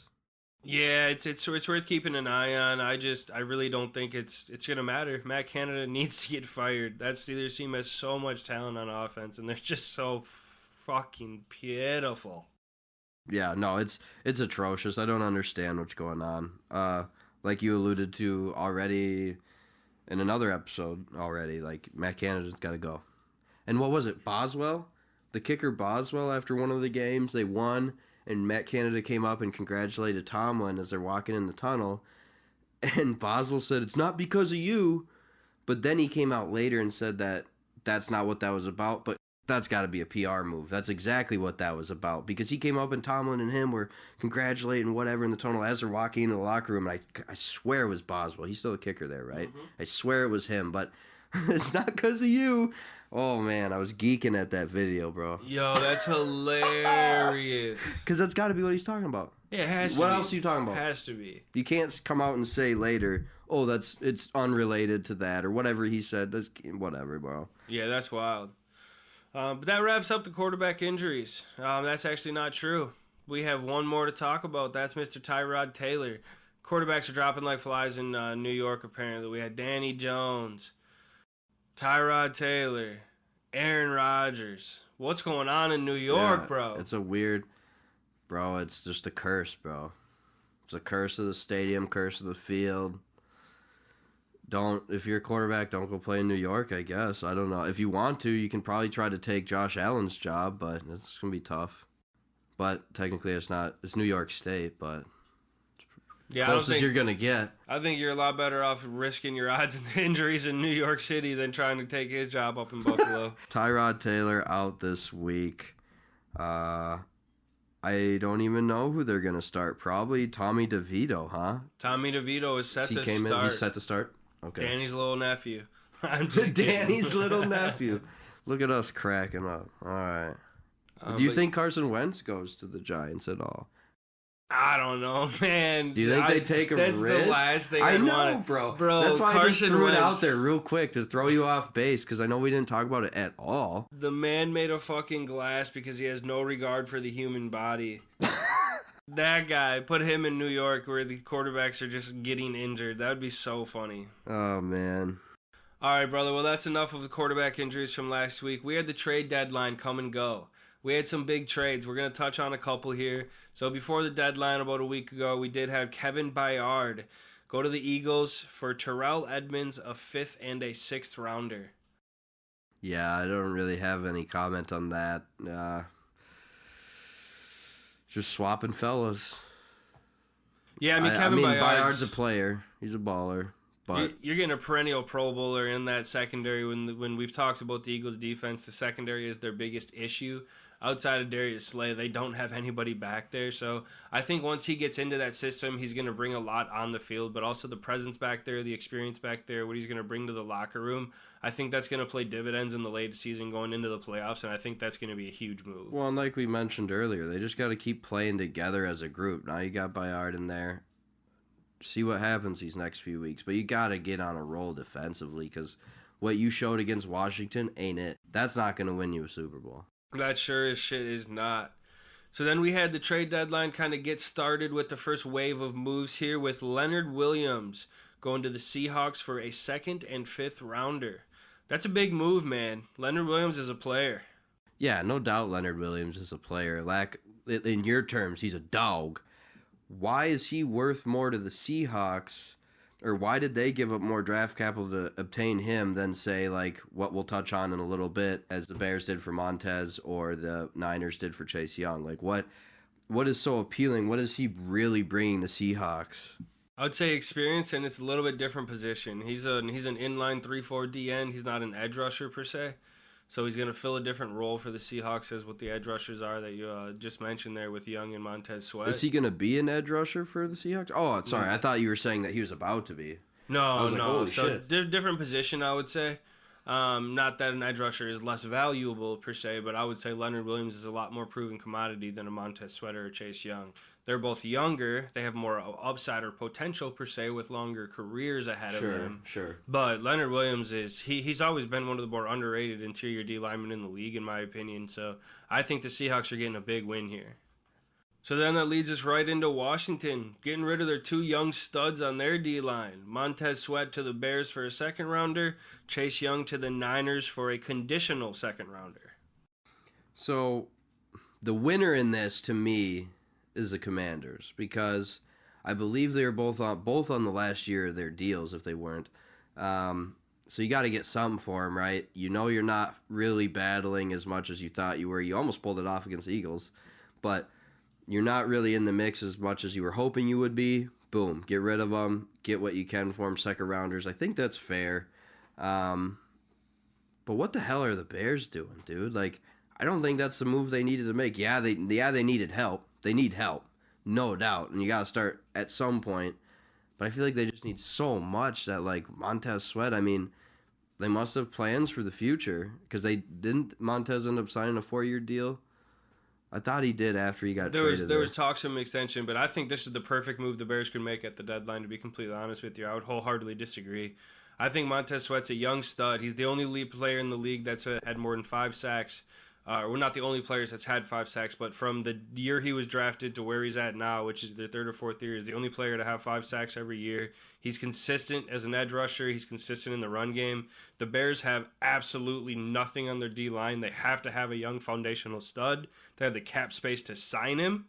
Yeah, it's worth keeping an eye on. I really don't think it's gonna matter. Matt Canada needs to get fired. That Steelers team has so much talent on offense, and they're just so fucking pitiful. Yeah, no, it's atrocious. I don't understand what's going on. Like you alluded to already in another episode already, like Matt Canada's got to go. And what was it, Boswell? The kicker Boswell, after one of the games, they won, and Matt Canada came up and congratulated Tomlin as they're walking in the tunnel. And Boswell said, "It's not because of you." But then he came out later and said that that's not what that was about. But that's got to be a PR move. That's exactly what that was about. Because he came up and Tomlin and him were congratulating whatever in the tunnel as they're walking into the locker room. And I swear it was Boswell. He's still a kicker there, right? Mm-hmm. I swear it was him. But it's not because of you. Oh, man, I was geeking at that video, bro. Yo, that's hilarious. Because that's got to be what he's talking about. Yeah, it has to What be. else are you talking about? Has to be. You can't come out and say later, oh, it's unrelated to that, or whatever he said. That's whatever, bro. Yeah, that's wild. But that wraps up the quarterback injuries. That's actually not true. We have one more to talk about. That's Mr. Tyrod Taylor. Quarterbacks are dropping like flies in New York, apparently. We had Danny Jones, Tyrod Taylor, Aaron Rodgers. What's going on in New York, bro? It's a weird... Bro, it's just a curse, bro. It's a curse of the stadium, curse of the field. If you're a quarterback, don't go play in New York, I guess. I don't know. If you want to, you can probably try to take Josh Allen's job, but it's going to be tough. But technically, it's New York State, but yeah, closest you're going to get. I think you're a lot better off risking your odds and injuries in New York City than trying to take his job up in Buffalo. Tyrod Taylor out this week. I don't even know who they're going to start. Probably Tommy DeVito, huh? Tommy DeVito is set to start. He's set to start? Okay. Danny's little nephew. I'm just Danny's little nephew. Look at us cracking up. All right. Do you think Carson Wentz goes to the Giants at all? I don't know, man. Do you think they take a risk? That's the last thing I know, want. bro. Bro, that's why I just threw Wentz, it out there real quick to throw you off base because I know we didn't talk about it at all. The man made a fucking glass because he has no regard for the human body. That guy, put him in New York where the quarterbacks are just getting injured. That would be so funny. Oh, man. All right, brother. Well, that's enough of the quarterback injuries from last week. We had the trade deadline come and go. We had some big trades. We're going to touch on a couple here. So before the deadline about a week ago, we did have Kevin Byard go to the Eagles for Terrell Edmonds, a 5th and a 6th rounder. Yeah, I don't really have any comment on that. Just swapping fellas. Yeah, I mean, Kevin Byard's a player. He's a baller. But you're getting a perennial Pro Bowler in that secondary. When we've talked about the Eagles' defense, the secondary is their biggest issue. Outside of Darius Slay, they don't have anybody back there. So I think once he gets into that system, he's going to bring a lot on the field, but also the presence back there, the experience back there, what he's going to bring to the locker room. I think that's going to play dividends in the late season going into the playoffs, and I think that's going to be a huge move. well, and like we mentioned earlier, they just got to keep playing together as a group. Now you got Bayard in there. See what happens these next few weeks, but you got to get on a roll defensively because what you showed against Washington ain't it. That's not going to win you a Super Bowl. That sure as shit is not. So then we had the trade deadline kind of get started with the first wave of moves here with Leonard Williams going to the Seahawks for a 2nd and 5th rounder. That's a big move, man. Leonard Williams is a player. Yeah, no doubt Leonard Williams is a player. In your terms, he's a dog. Why is he worth more to the Seahawks, or why did they give up more draft capital to obtain him than, say, like what we'll touch on in a little bit, as the Bears did for Montez or the Niners did for Chase Young? Like, what is so appealing? What is he really bringing the Seahawks? I would say experience, and it's a little bit different position. He's an inline 3-4 DN. He's not an edge rusher per se. So he's going to fill a different role for the Seahawks as what the edge rushers are that you just mentioned there with Young and Montez Sweat. Is he going to be an edge rusher for the Seahawks? Oh, sorry. Yeah. I thought you were saying that he was about to be. No. Holy So shit. different position, I would say. Not that an edge rusher is less valuable per se, but I would say Leonard Williams is a lot more proven commodity than a Montez Sweat or Chase Young. They're both younger. They have more upside or potential per se with longer careers ahead of them. Sure. But Leonard Williams he's always been one of the more underrated interior D linemen in the league, in my opinion. So I think the Seahawks are getting a big win here. So then that leads us right into Washington, getting rid of their 2 young studs on their D-line. Montez Sweat to the Bears for a 2nd rounder, Chase Young to the Niners for a conditional 2nd rounder. So the winner in this, to me, is the Commanders, because I believe they were both on the last year of their deals if they weren't. So you got to get something for them, right? You know you're not really battling as much as you thought you were. You almost pulled it off against the Eagles, but you're not really in the mix as much as you were hoping you would be. Boom, get rid of them, get what you can for them, 2nd rounders. I think that's fair. But what the hell are the Bears doing, dude? Like, I don't think that's the move they needed to make. Yeah, they needed help. They need help, no doubt, and you got to start at some point. But I feel like they just need so much that, like, Montez Sweat, I mean, they must have plans for the future, because Montez end up signing a 4-year deal? I thought he did after he got traded. There was talks of an extension, but I think this is the perfect move the Bears could make at the deadline, to be completely honest with you. I would wholeheartedly disagree. I think Montez Sweat's a young stud. He's the only lead player in the league that's had more than 5 sacks. Well, not the only players that's had 5 sacks, but from the year he was drafted to where he's at now, which is their 3rd or 4th year, is the only player to have 5 sacks every year. He's consistent as an edge rusher. He's consistent in the run game. The Bears have absolutely nothing on their D-line. They have to have a young foundational stud. They have the cap space to sign him.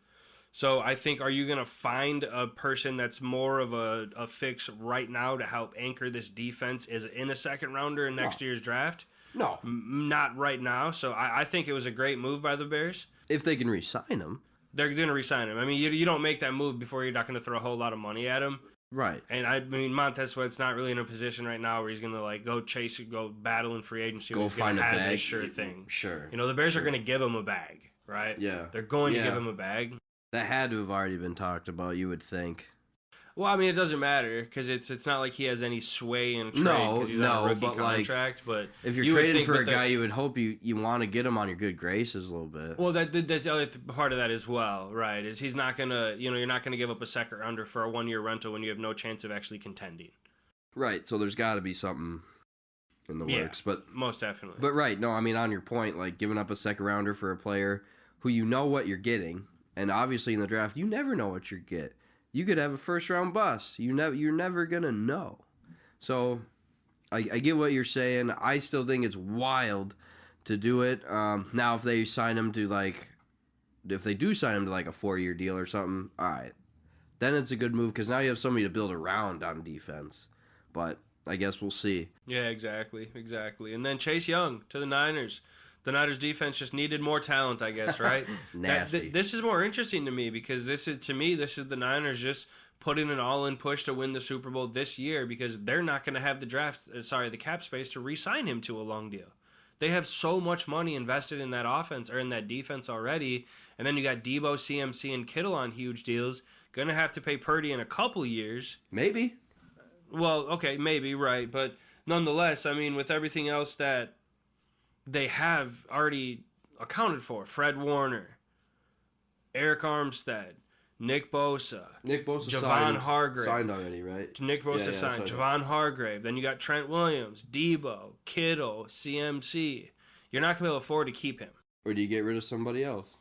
So I think, are you going to find a person that's more of a fix right now to help anchor this defense is in a 2nd rounder in next year's draft? No. Not right now. So I think it was a great move by the Bears. If they can re-sign him. They're going to re-sign him. I mean, you don't make that move before you're not going to throw a whole lot of money at him. Right. And I mean, Montez Sweat's not really in a position right now where he's going to like go battle in free agency. Go find a bag. A sure thing. Sure. You know, the Bears are going to give him a bag, right? Yeah. They're going to give him a bag. That had to have already been talked about, you would think. Well, I mean, it doesn't matter because it's not like he has any sway in a trade because he's on a rookie contract. But if you're trading for a guy, you would hope you want to get him on your good graces a little bit. Well, that's the other part of that as well, right? Is he's not gonna, you're not gonna give up a 2nd rounder for a 1-year rental when you have no chance of actually contending. Right. So there's got to be something in the works, but most definitely. But right, no, I mean on your point, like giving up a 2nd rounder for a player who you know what you're getting, and obviously in the draft you never know what you get. You could have a 1st round bust. You're never gonna know. So I get what you're saying. I still think it's wild to do it. Now if they do sign him to like a 4-year deal or something, all right, then it's a good move because now you have somebody to build around on defense. But I guess we'll see. Yeah, exactly. And then Chase Young to the Niners. The Niners defense just needed more talent, I guess, right? Nasty. This is more interesting to me because this is the Niners just putting an all-in push to win the Super Bowl this year because they're not going to have the cap space to re-sign him to a long deal. They have so much money invested in that offense or in that defense already, and then you got Debo, CMC, and Kittle on huge deals. Going to have to pay Purdy in a couple years. Maybe. Well, okay, maybe, right. But nonetheless, I mean, with everything else that they have already accounted for, Fred Warner, Eric Armstead, Nick Bosa, Javon Hargrave. Signed already, right? Nick Bosa signed. Javon Hargrave. Then you got Trent Williams, Debo, Kittle, CMC. You're not going to be able to afford to keep him. Or do you get rid of somebody else?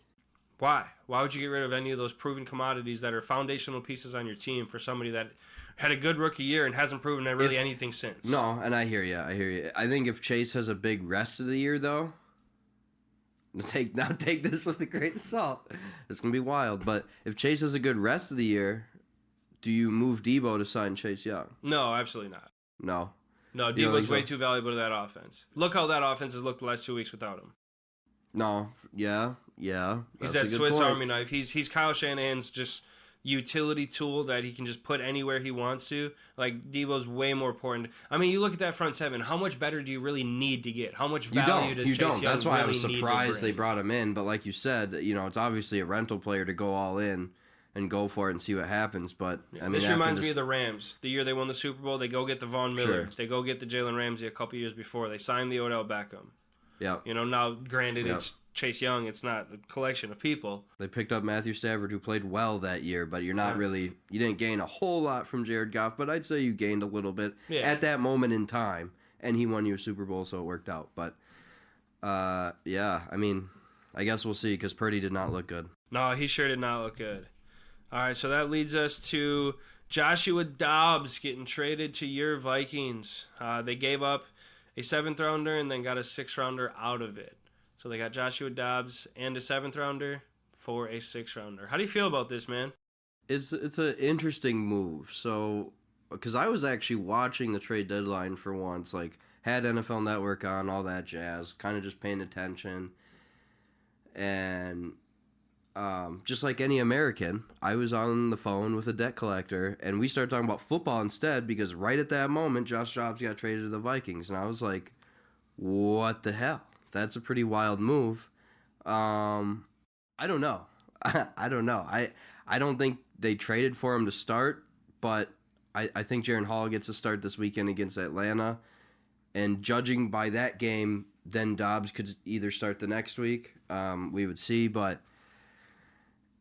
Why? Why would you get rid of any of those proven commodities that are foundational pieces on your team for somebody that had a good rookie year and hasn't proven anything since? No, and I hear you. I think if Chase has a big rest of the year, though, take this with a grain of salt. It's going to be wild. But if Chase has a good rest of the year, do you move Debo to sign Chase Young? No, absolutely not. No. No, Debo's way too valuable to that offense. Look how that offense has looked the last 2 weeks without him. No. Yeah. He's that Swiss Army knife. He's Kyle Shanahan's just utility tool that he can just put anywhere he wants to. Like, Debo's way more important. I mean, you look at that front seven. How much better do you really need to get? How much value does Chase Young That's why really I was surprised need they brought him in. But like you said, it's obviously a rental player to go all in and go for it and see what happens. But I mean, this reminds me of the Rams. The year they won the Super Bowl, they go get the Von Miller. Sure. They go get the Jalen Ramsey a couple years before. They signed the Odell Beckham. Yeah. Now, granted, it's Chase Young. It's not a collection of people. They picked up Matthew Stafford, who played well that year, but you're not really – you didn't gain a whole lot from Jared Goff, but I'd say you gained a little bit at that moment in time, and he won you a Super Bowl, so it worked out. But, I mean, I guess we'll see because Purdy did not look good. No, he sure did not look good. All right, so that leads us to Joshua Dobbs getting traded to your Vikings. They gave up a 7th-rounder and then got a 6th-rounder out of it. So they got Joshua Dobbs and a 7th-rounder for a 6th-rounder. How do you feel about this, man? It's an interesting move. So, because I was actually watching the trade deadline for once, like had NFL Network on, all that jazz, kind of just paying attention. And just like any American, I was on the phone with a debt collector, and we started talking about football instead because right at that moment, Josh Dobbs got traded to the Vikings. And I was like, what the hell? That's a pretty wild move. I don't know. I don't know. I don't think they traded for him to start, but I think Jaren Hall gets a start this weekend against Atlanta. And judging by that game, then Dobbs could either start the next week. We would see, but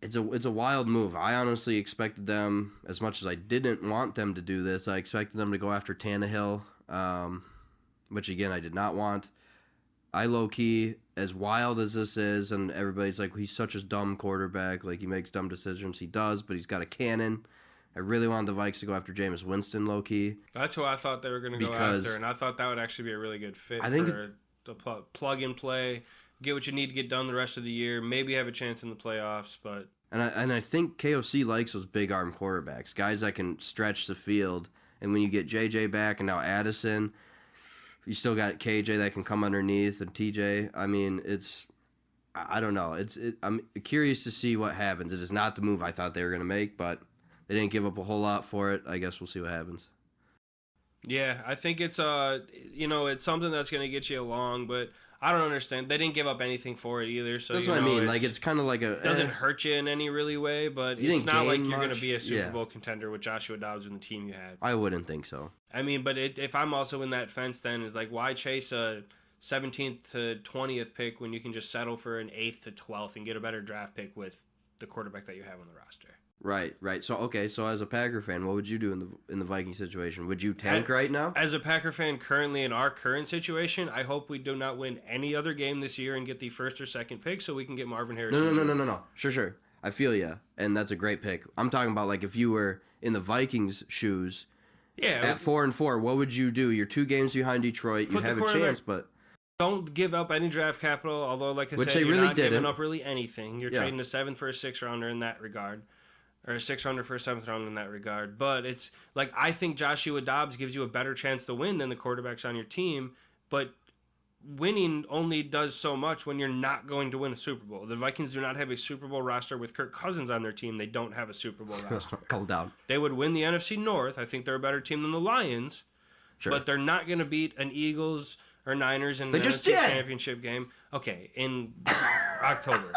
it's a wild move. I honestly expected them, as much as I didn't want them to do this, I expected them to go after Tannehill, which again I did not want. I low-key, as wild as this is, and everybody's like, he's such a dumb quarterback, like he makes dumb decisions. He does, but he's got a cannon. I really wanted the Vikes to go after Jameis Winston, low-key. That's who I thought they were going to go after, and I thought that would actually be a really good fit for the plug-and-play, get what you need to get done the rest of the year, maybe have a chance in the playoffs. But And I think KOC likes those big-arm quarterbacks, guys that can stretch the field. And when you get JJ back and now Addison, you still got KJ that can come underneath and TJ. I mean, I don't know. I'm curious to see what happens. It is not the move I thought they were going to make, but they didn't give up a whole lot for it. I guess we'll see what happens. Yeah, I think it's it's something that's going to get you along, but I don't understand. They didn't give up anything for it either. So that's what I mean. Like, it's kind of like it doesn't hurt you in any really way, but it's not like you're going to be a Super Bowl contender with Joshua Dobbs and the team you had. I wouldn't think so. I mean, but if I'm also in that fence, then it's like, why chase a 17th to 20th pick when you can just settle for an 8th to 12th and get a better draft pick with the quarterback that you have on the roster? Right. So as a Packer fan, what would you do in the Viking situation? Would you tank right now? As a Packer fan, currently in our current situation, I hope we do not win any other game this year and get the 1st or 2nd pick so we can get Marvin Harrison. No. Sure. I feel ya, and that's a great pick. I'm talking about like if you were in the Vikings' shoes. Yeah. At 4-4, what would you do? You're 2 games behind Detroit. You have a chance, but don't give up any draft capital. Although, like I said, you're not giving up really anything. You're trading a 7th for a 6th-rounder in that regard. Or a 6th-rounder for a 7th-rounder in that regard. But it's like, I think Joshua Dobbs gives you a better chance to win than the quarterbacks on your team. But winning only does so much when you're not going to win a Super Bowl. The Vikings do not have a Super Bowl roster with Kirk Cousins on their team. They don't have a Super Bowl roster. Calm down. They would win the NFC North. I think they're a better team than the Lions. Sure. But they're not going to beat an Eagles or Niners in the NFC Championship game. Okay, in October.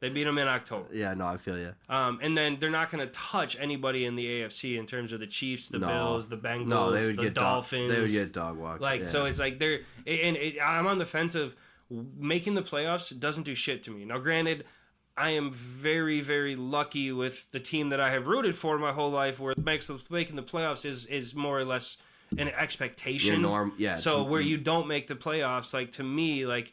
They beat them in October. Yeah, no, I feel you. And then they're not going to touch anybody in the AFC in terms of the Chiefs, the Bills, the Bengals, the Dolphins. They would get dog walked. Like, so it's like they're... I'm on the fence of making the playoffs doesn't do shit to me. Now, granted, I am very, very lucky with the team that I have rooted for my whole life, where making the playoffs is more or less an expectation. So where you don't make the playoffs, like, to me, like,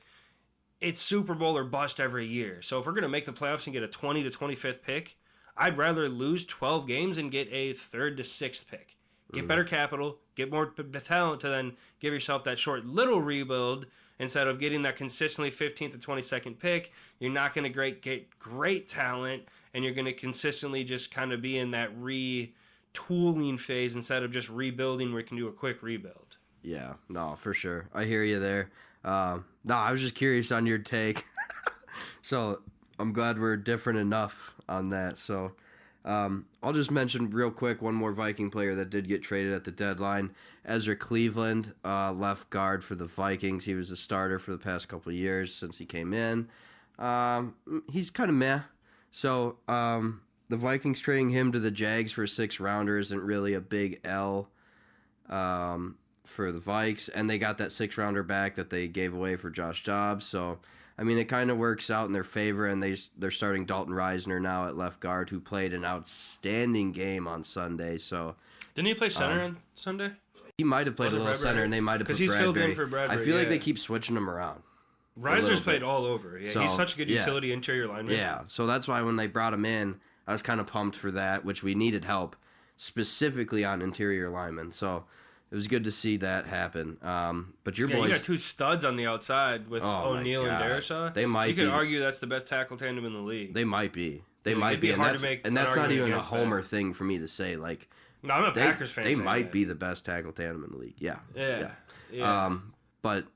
it's Super Bowl or bust every year. So if we're going to make the playoffs and get a 20 to 25th pick, I'd rather lose 12 games and get a 3rd to 6th pick. Get better capital, get more talent to then give yourself that short little rebuild instead of getting that consistently 15th to 22nd pick. You're not going to get great talent, and you're going to consistently just kind of be in that retooling phase instead of just rebuilding where you can do a quick rebuild. Yeah, no, for sure. I hear you there. No, I was just curious on your take. So I'm glad we're different enough on that. So I'll just mention real quick one more Viking player that did get traded at the deadline. Ezra Cleveland, left guard for the Vikings. He was a starter for the past couple of years since he came in. He's kind of meh. So the Vikings trading him to the Jags for a 6th-rounder isn't really a big L for the Vikes, and they got that 6th-rounder back that they gave away for Josh Dobbs. So, I mean, it kind of works out in their favor, and they're starting Dalton Reisner now at left guard, who played an outstanding game on Sunday. So, didn't he play center on Sunday? He might have played a little center, and they might have put Bradbury. Because he's filled in for Bradbury. I feel like they keep switching him around. Reisner's played all over. Yeah, so, he's such a good utility interior lineman. Yeah, so that's why when they brought him in, I was kind of pumped for that, which we needed help specifically on interior linemen. So it was good to see that happen. But your boys... you got 2 studs on the outside with O'Neal and Darrisaw. They might be. You could argue that's the best tackle tandem in the league. They might be. They might be. And that's not even a homer thing for me to say. Like, no, I'm a Packers fan. They might be the best tackle tandem in the league. Yeah. But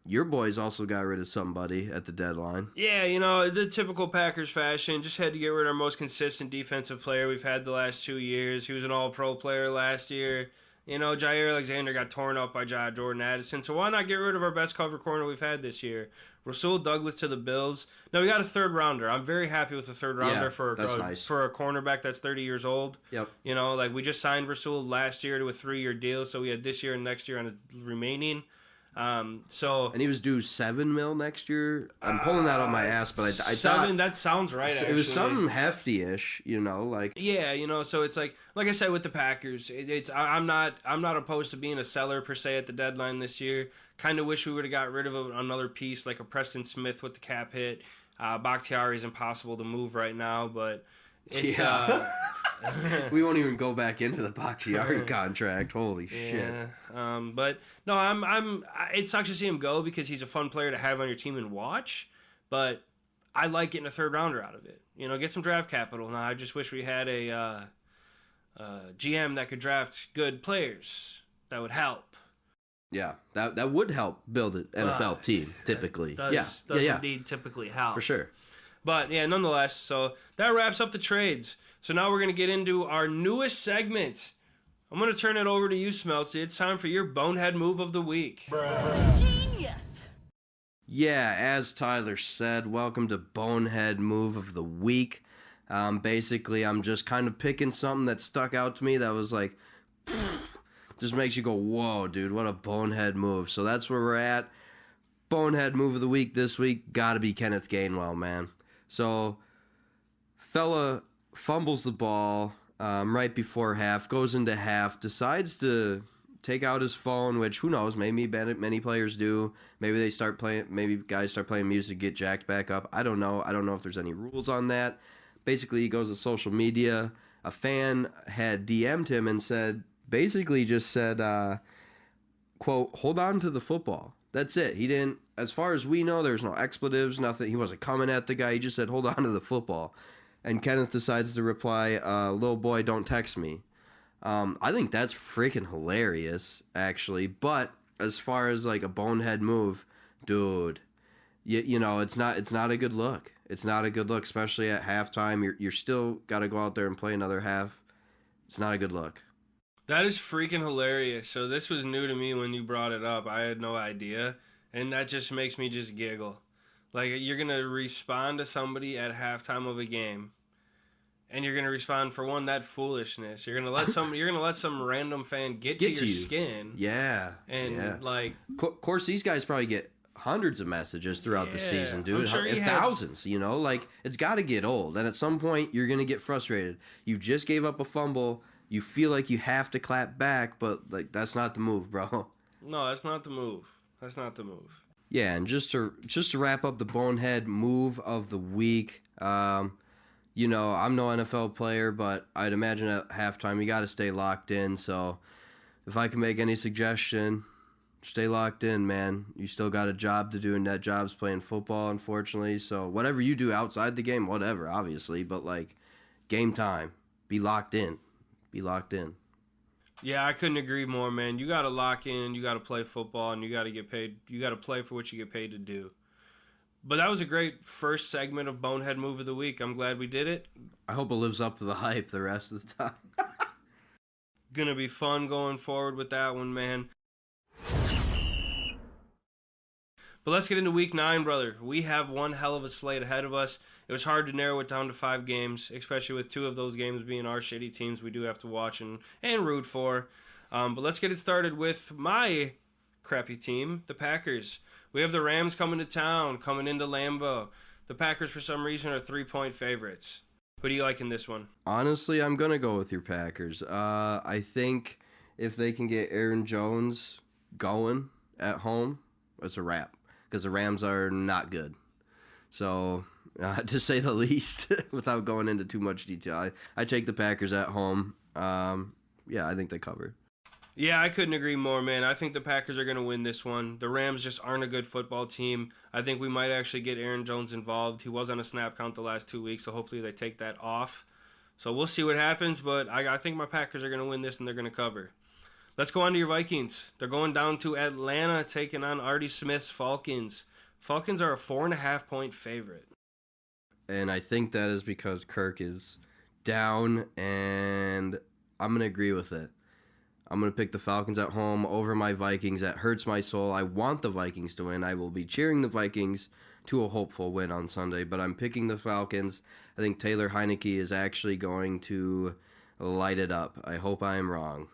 your boys also got rid of somebody at the deadline. Yeah, the typical Packers fashion. Just had to get rid of our most consistent defensive player we've had the last 2 years. He was an all-pro player last year. Jair Alexander got torn up by Jordan Addison. So why not get rid of our best cover corner we've had this year? Rasul Douglas to the Bills. Now, we got a 3rd-rounder. I'm very happy with the 3rd-rounder for a cornerback that's 30 years old. Yep. We just signed Rasul last year to a 3-year deal, so we had this year and next year on his remaining. And he was due $7 million next year. I'm pulling that on my ass, but I thought that sounds right. It was something hefty-ish, So it's like I said with the Packers, I'm not opposed to being a seller per se at the deadline this year. Kind of wish we would have got rid of another piece like a Preston Smith with the cap hit. Bakhtiari is impossible to move right now, but it's we won't even go back into the Bakhtiari contract. Holy shit! But no, it sucks to see him go because he's a fun player to have on your team and watch. But I like getting a 3rd-rounder out of it. Get some draft capital. Now I just wish we had a GM that could draft good players. That would help. Yeah, that would help build an NFL team. Typically, does indeed typically help for sure. But yeah, nonetheless, so that wraps up the trades. So now we're going to get into our newest segment. I'm going to turn it over to you, Smeltsy. It's time for your bonehead move of the week. Genius! Yeah, as Tyler said, welcome to Bonehead Move of the Week. Basically, I'm just kind of picking something that stuck out to me that was like, just makes you go, whoa, dude, what a bonehead move. So that's where we're at. Bonehead Move of the Week this week, gotta be Kenneth Gainwell, man. So, fella fumbles the ball right before half, goes into half, decides to take out his phone, which who knows, maybe many players do. Maybe they start playing, maybe guys start playing music, get jacked back up. I don't know if there's any rules on that. Basically, he goes to social media. A fan had DM'd him and said, quote, hold on to the football. That's it. He didn't, as far as we know, there's no expletives, nothing. He wasn't coming at the guy. He just said, hold on to the football. And Kenneth decides to reply, little boy, don't text me. I think that's freaking hilarious, actually. But as far as like a bonehead move, dude, it's not a good look. It's not a good look, especially at halftime. You're still got to go out there and play another half. It's not a good look. That is freaking hilarious. So this was new to me when you brought it up. I had no idea, and that just makes me just giggle. Like, you're going to respond to somebody at halftime of a game, and you're going to respond for that foolishness. You're going to let some random fan get to your skin. Yeah. And like, of course these guys probably get hundreds of messages throughout the season, dude. I'm sure if thousands, like, it's got to get old. And at some point you're going to get frustrated. You just gave up a fumble. You feel like you have to clap back, but like, that's not the move, bro. No, that's not the move. Yeah, and just to wrap up the bonehead move of the week, I'm no NFL player, but I'd imagine at halftime you got to stay locked in. So if I can make any suggestion, stay locked in, man. You still got a job to do, and that job's playing football, unfortunately. So whatever you do outside the game, whatever, obviously, but like, game time, be locked in. Be locked in. Yeah, I couldn't agree more, man. You got to lock in, you got to play football, and you got to get paid. You got to play for what you get paid to do. But that was a great first segment of Bonehead Move of the Week. I'm glad we did it. I hope it lives up to the hype the rest of the time. Gonna be fun going forward with that one, man. But let's get into week 9, brother. We have one hell of a slate ahead of us. It was hard to narrow it down to 5 games, especially with 2 of those games being our shitty teams we do have to watch and root for. But let's get it started with my crappy team, the Packers. We have the Rams coming to town, coming into Lambeau. The Packers, for some reason, are 3-point favorites. Who do you like in this one? Honestly, I'm going to go with your Packers. I think if they can get Aaron Jones going at home, it's a wrap. Because the Rams are not good. So, to say the least, without going into too much detail, I take the Packers at home. I think they cover. Yeah, I couldn't agree more, man. I think the Packers are going to win this one. The Rams just aren't a good football team. I think we might actually get Aaron Jones involved. He was on a snap count the last 2 weeks, so hopefully they take that off. So we'll see what happens, but I think my Packers are going to win this and they're going to cover. Let's go on to your Vikings. They're going down to Atlanta, taking on Artie Smith's Falcons. Falcons are a 4.5-point favorite. And I think that is because Kirk is down, and I'm going to agree with it. I'm going to pick the Falcons at home over my Vikings. That hurts my soul. I want the Vikings to win. I will be cheering the Vikings to a hopeful win on Sunday, but I'm picking the Falcons. I think Taylor Heineke is actually going to light it up. I hope I am wrong.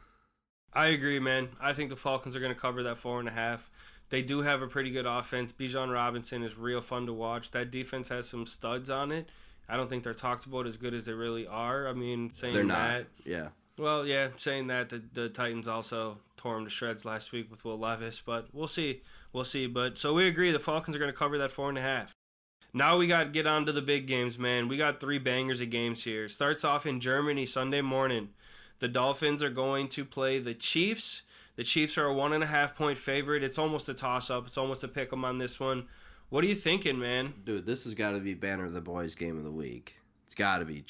I agree, man. I think the Falcons are going to cover that 4.5. They do have a pretty good offense. Bijan Robinson is real fun to watch. That defense has some studs on it. I don't think they're talked about as good as they really are. I mean, saying they're not. That. Yeah. Well, yeah, saying that, the Titans also tore them to shreds last week with Will Levis, but we'll see. We'll see. But so we agree the Falcons are going to cover that 4.5. Now we got to get on to the big games, man. We got 3 bangers of games here. Starts off in Germany Sunday morning. The Dolphins are going to play the Chiefs. The Chiefs are a 1.5-point favorite. It's almost a toss-up. It's almost a pick 'em on this one. What are you thinking, man? Dude, this has got to be Banter the Boys game of the week. It's got to be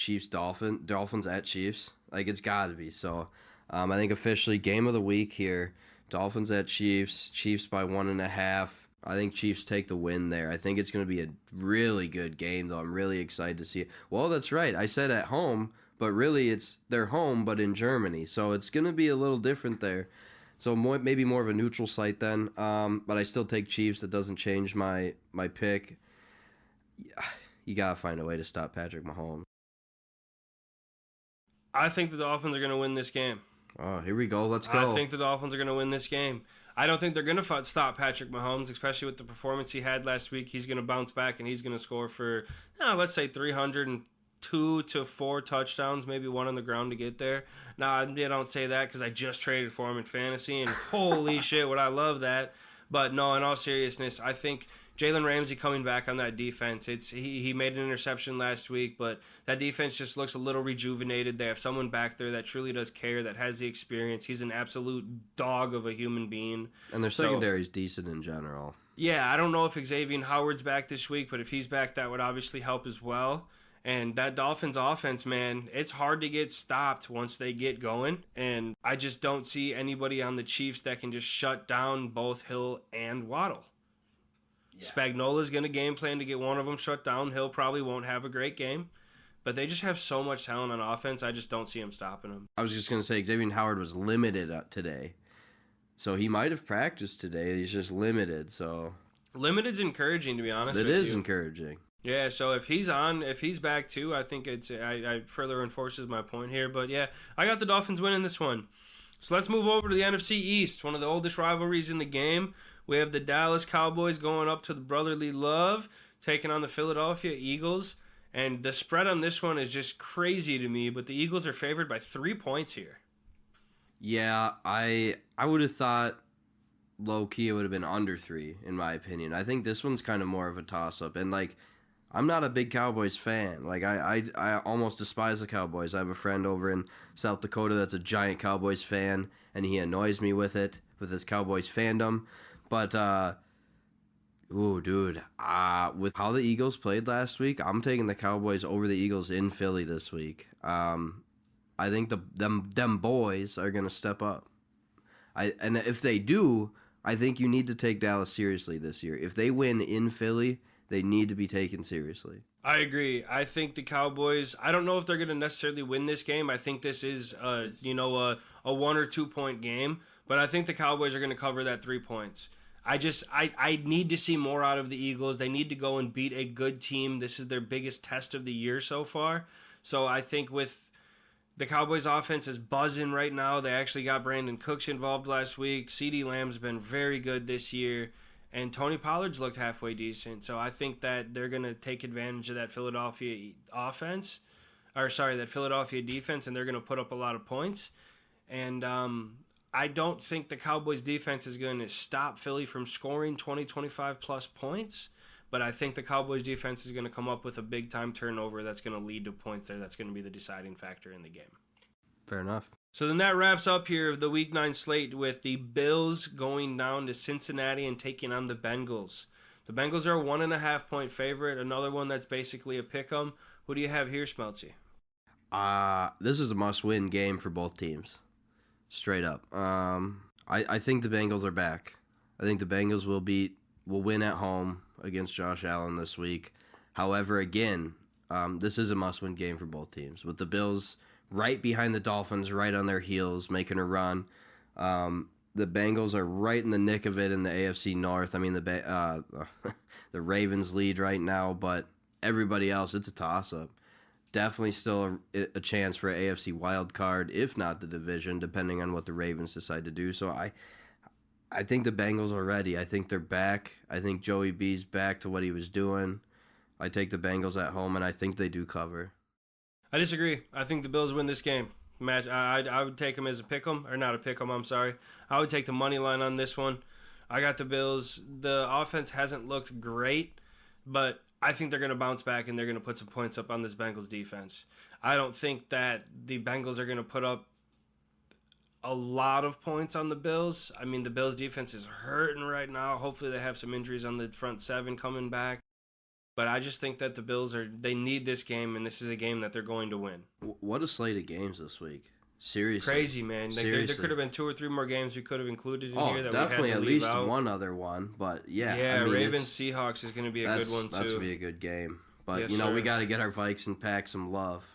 Dolphins at Chiefs. Like, it's got to be. So, I think officially game of the week here. Dolphins at Chiefs. Chiefs by 1.5. I think Chiefs take the win there. I think it's going to be a really good game, though. I'm really excited to see it. Well, that's right. I said at home, but really it's their home, but in Germany. So it's going to be a little different there. So maybe more of a neutral site then. But I still take Chiefs. That doesn't change my pick. You got to find a way to stop Patrick Mahomes. I think the Dolphins are going to win this game. Oh, here we go. Let's go. I think the Dolphins are going to win this game. I don't think they're going to stop Patrick Mahomes, especially with the performance he had last week. He's going to bounce back, and he's going to score for, let's say, 302 to 4 touchdowns, maybe 1 on the ground to get there. Now, I don't say that because I just traded for him in fantasy, and holy shit, would I love that. But no, in all seriousness, I think Jalen Ramsey coming back on that defense. He made an interception last week, but that defense just looks a little rejuvenated. They have someone back there that truly does care, that has the experience. He's an absolute dog of a human being. And their secondary's decent in general. Yeah, I don't know if Xavier Howard's back this week, but if he's back, that would obviously help as well. And that Dolphins offense, man, it's hard to get stopped once they get going. And I just don't see anybody on the Chiefs that can just shut down both Hill and Waddle. Yeah. Spagnuolo's going to game plan to get one of them shut down. Hill probably won't have a great game. But they just have so much talent on offense, I just don't see him stopping them. I was just going to say Xavier Howard was limited today. So he might have practiced today. He's just limited. So Limited's encouraging, to be honest with it you. is encouraging. Yeah, so if he's back too, I think I further enforces my point here. But yeah, I got the Dolphins winning this one. So let's move over to the NFC East, one of the oldest rivalries in the game. We have the Dallas Cowboys going up to the brotherly love, taking on the Philadelphia Eagles. And the spread on this one is just crazy to me, but the Eagles are favored by 3 points here. Yeah, I would have thought low-key it would have been under 3, in my opinion. I think this one's kind of more of a toss-up. And, like, I'm not a big Cowboys fan. Like, I almost despise the Cowboys. I have a friend over in South Dakota that's a giant Cowboys fan, and he annoys me with his Cowboys fandom. But, ooh, dude, with how the Eagles played last week, I'm taking the Cowboys over the Eagles in Philly this week. I think them boys are going to step up. And if they do, I think you need to take Dallas seriously this year. If they win in Philly, they need to be taken seriously. I agree. I think the Cowboys, I don't know if they're going to necessarily win this game. I think this is a 1 or 2 point game, but I think the Cowboys are going to cover that 3 points. I need to see more out of the Eagles. They need to go and beat a good team. This is their biggest test of the year so far. So I think with the Cowboys offense is buzzing right now. They actually got Brandon Cooks involved last week. CeeDee Lamb's been very good this year. And Tony Pollard's looked halfway decent. So I think that they're going to take advantage of that Philadelphia defense, and they're going to put up a lot of points. And I don't think the Cowboys defense is going to stop Philly from scoring 20, 25 plus points. But I think the Cowboys defense is going to come up with a big-time turnover that's going to lead to points there. That's going to be the deciding factor in the game. Fair enough. So then that wraps up here the Week 9 slate with the Bills going down to Cincinnati and taking on the Bengals. The Bengals are a 1.5 point favorite. Another one that's basically a pick-em. Who do you have here, Smeltsy? This is a must-win game for both teams. Straight up. I think the Bengals are back. I think the Bengals will win at home against Josh Allen this week. However, again, this is a must-win game for both teams. With the Bills right behind the Dolphins, right on their heels, making a run. The Bengals are right in the nick of it in the AFC North. I mean, the Ravens lead right now, but everybody else, it's a toss-up. Definitely still a chance for an AFC wild card, if not the division, depending on what the Ravens decide to do. So I think the Bengals are ready. I think they're back. I think Joey B's back to what he was doing. I take the Bengals at home, and I think they do cover. I disagree. I think the Bills win this game. I would take them as a pick-em, or not a pick-em, I'm sorry. I would take the money line on this one. I got the Bills. The offense hasn't looked great, but I think they're going to bounce back and they're going to put some points up on this Bengals defense. I don't think that the Bengals are going to put up a lot of points on the Bills. I mean, the Bills defense is hurting right now. Hopefully they have some injuries on the front seven coming back. But I just think that the Bills they need this game, and this is a game that they're going to win. What a slate of games this week. Seriously. Crazy, man. Like, there could have been 2 or 3 more games we could have included in here that definitely we had to at leave least out. one other one, but yeah. Yeah, I mean, Ravens-Seahawks is going to be a good one, too. That's going to be a good game. But, Yes, we sir. got to get our Vikes and pack some love.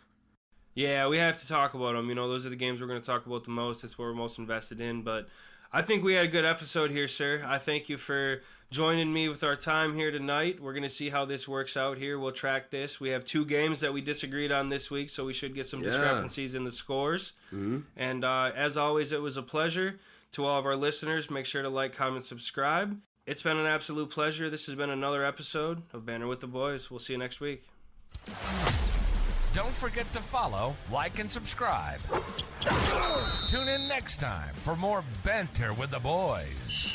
Yeah, we have to talk about them. Those are the games we're going to talk about the most. It's what we're most invested in. But I think we had a good episode here, sir. I thank you for joining me with our time here tonight. We're going to see how this works out here. We'll track this. We have 2 games that we disagreed on this week, so we should get some discrepancies in the scores. Mm-hmm. And as always, it was a pleasure. To all of our listeners, make sure to like, comment, subscribe. It's been an absolute pleasure. This has been another episode of Banter with the Boys. We'll see you next week. Don't forget to follow, like, and subscribe. Tune in next time for more Banter with the Boys.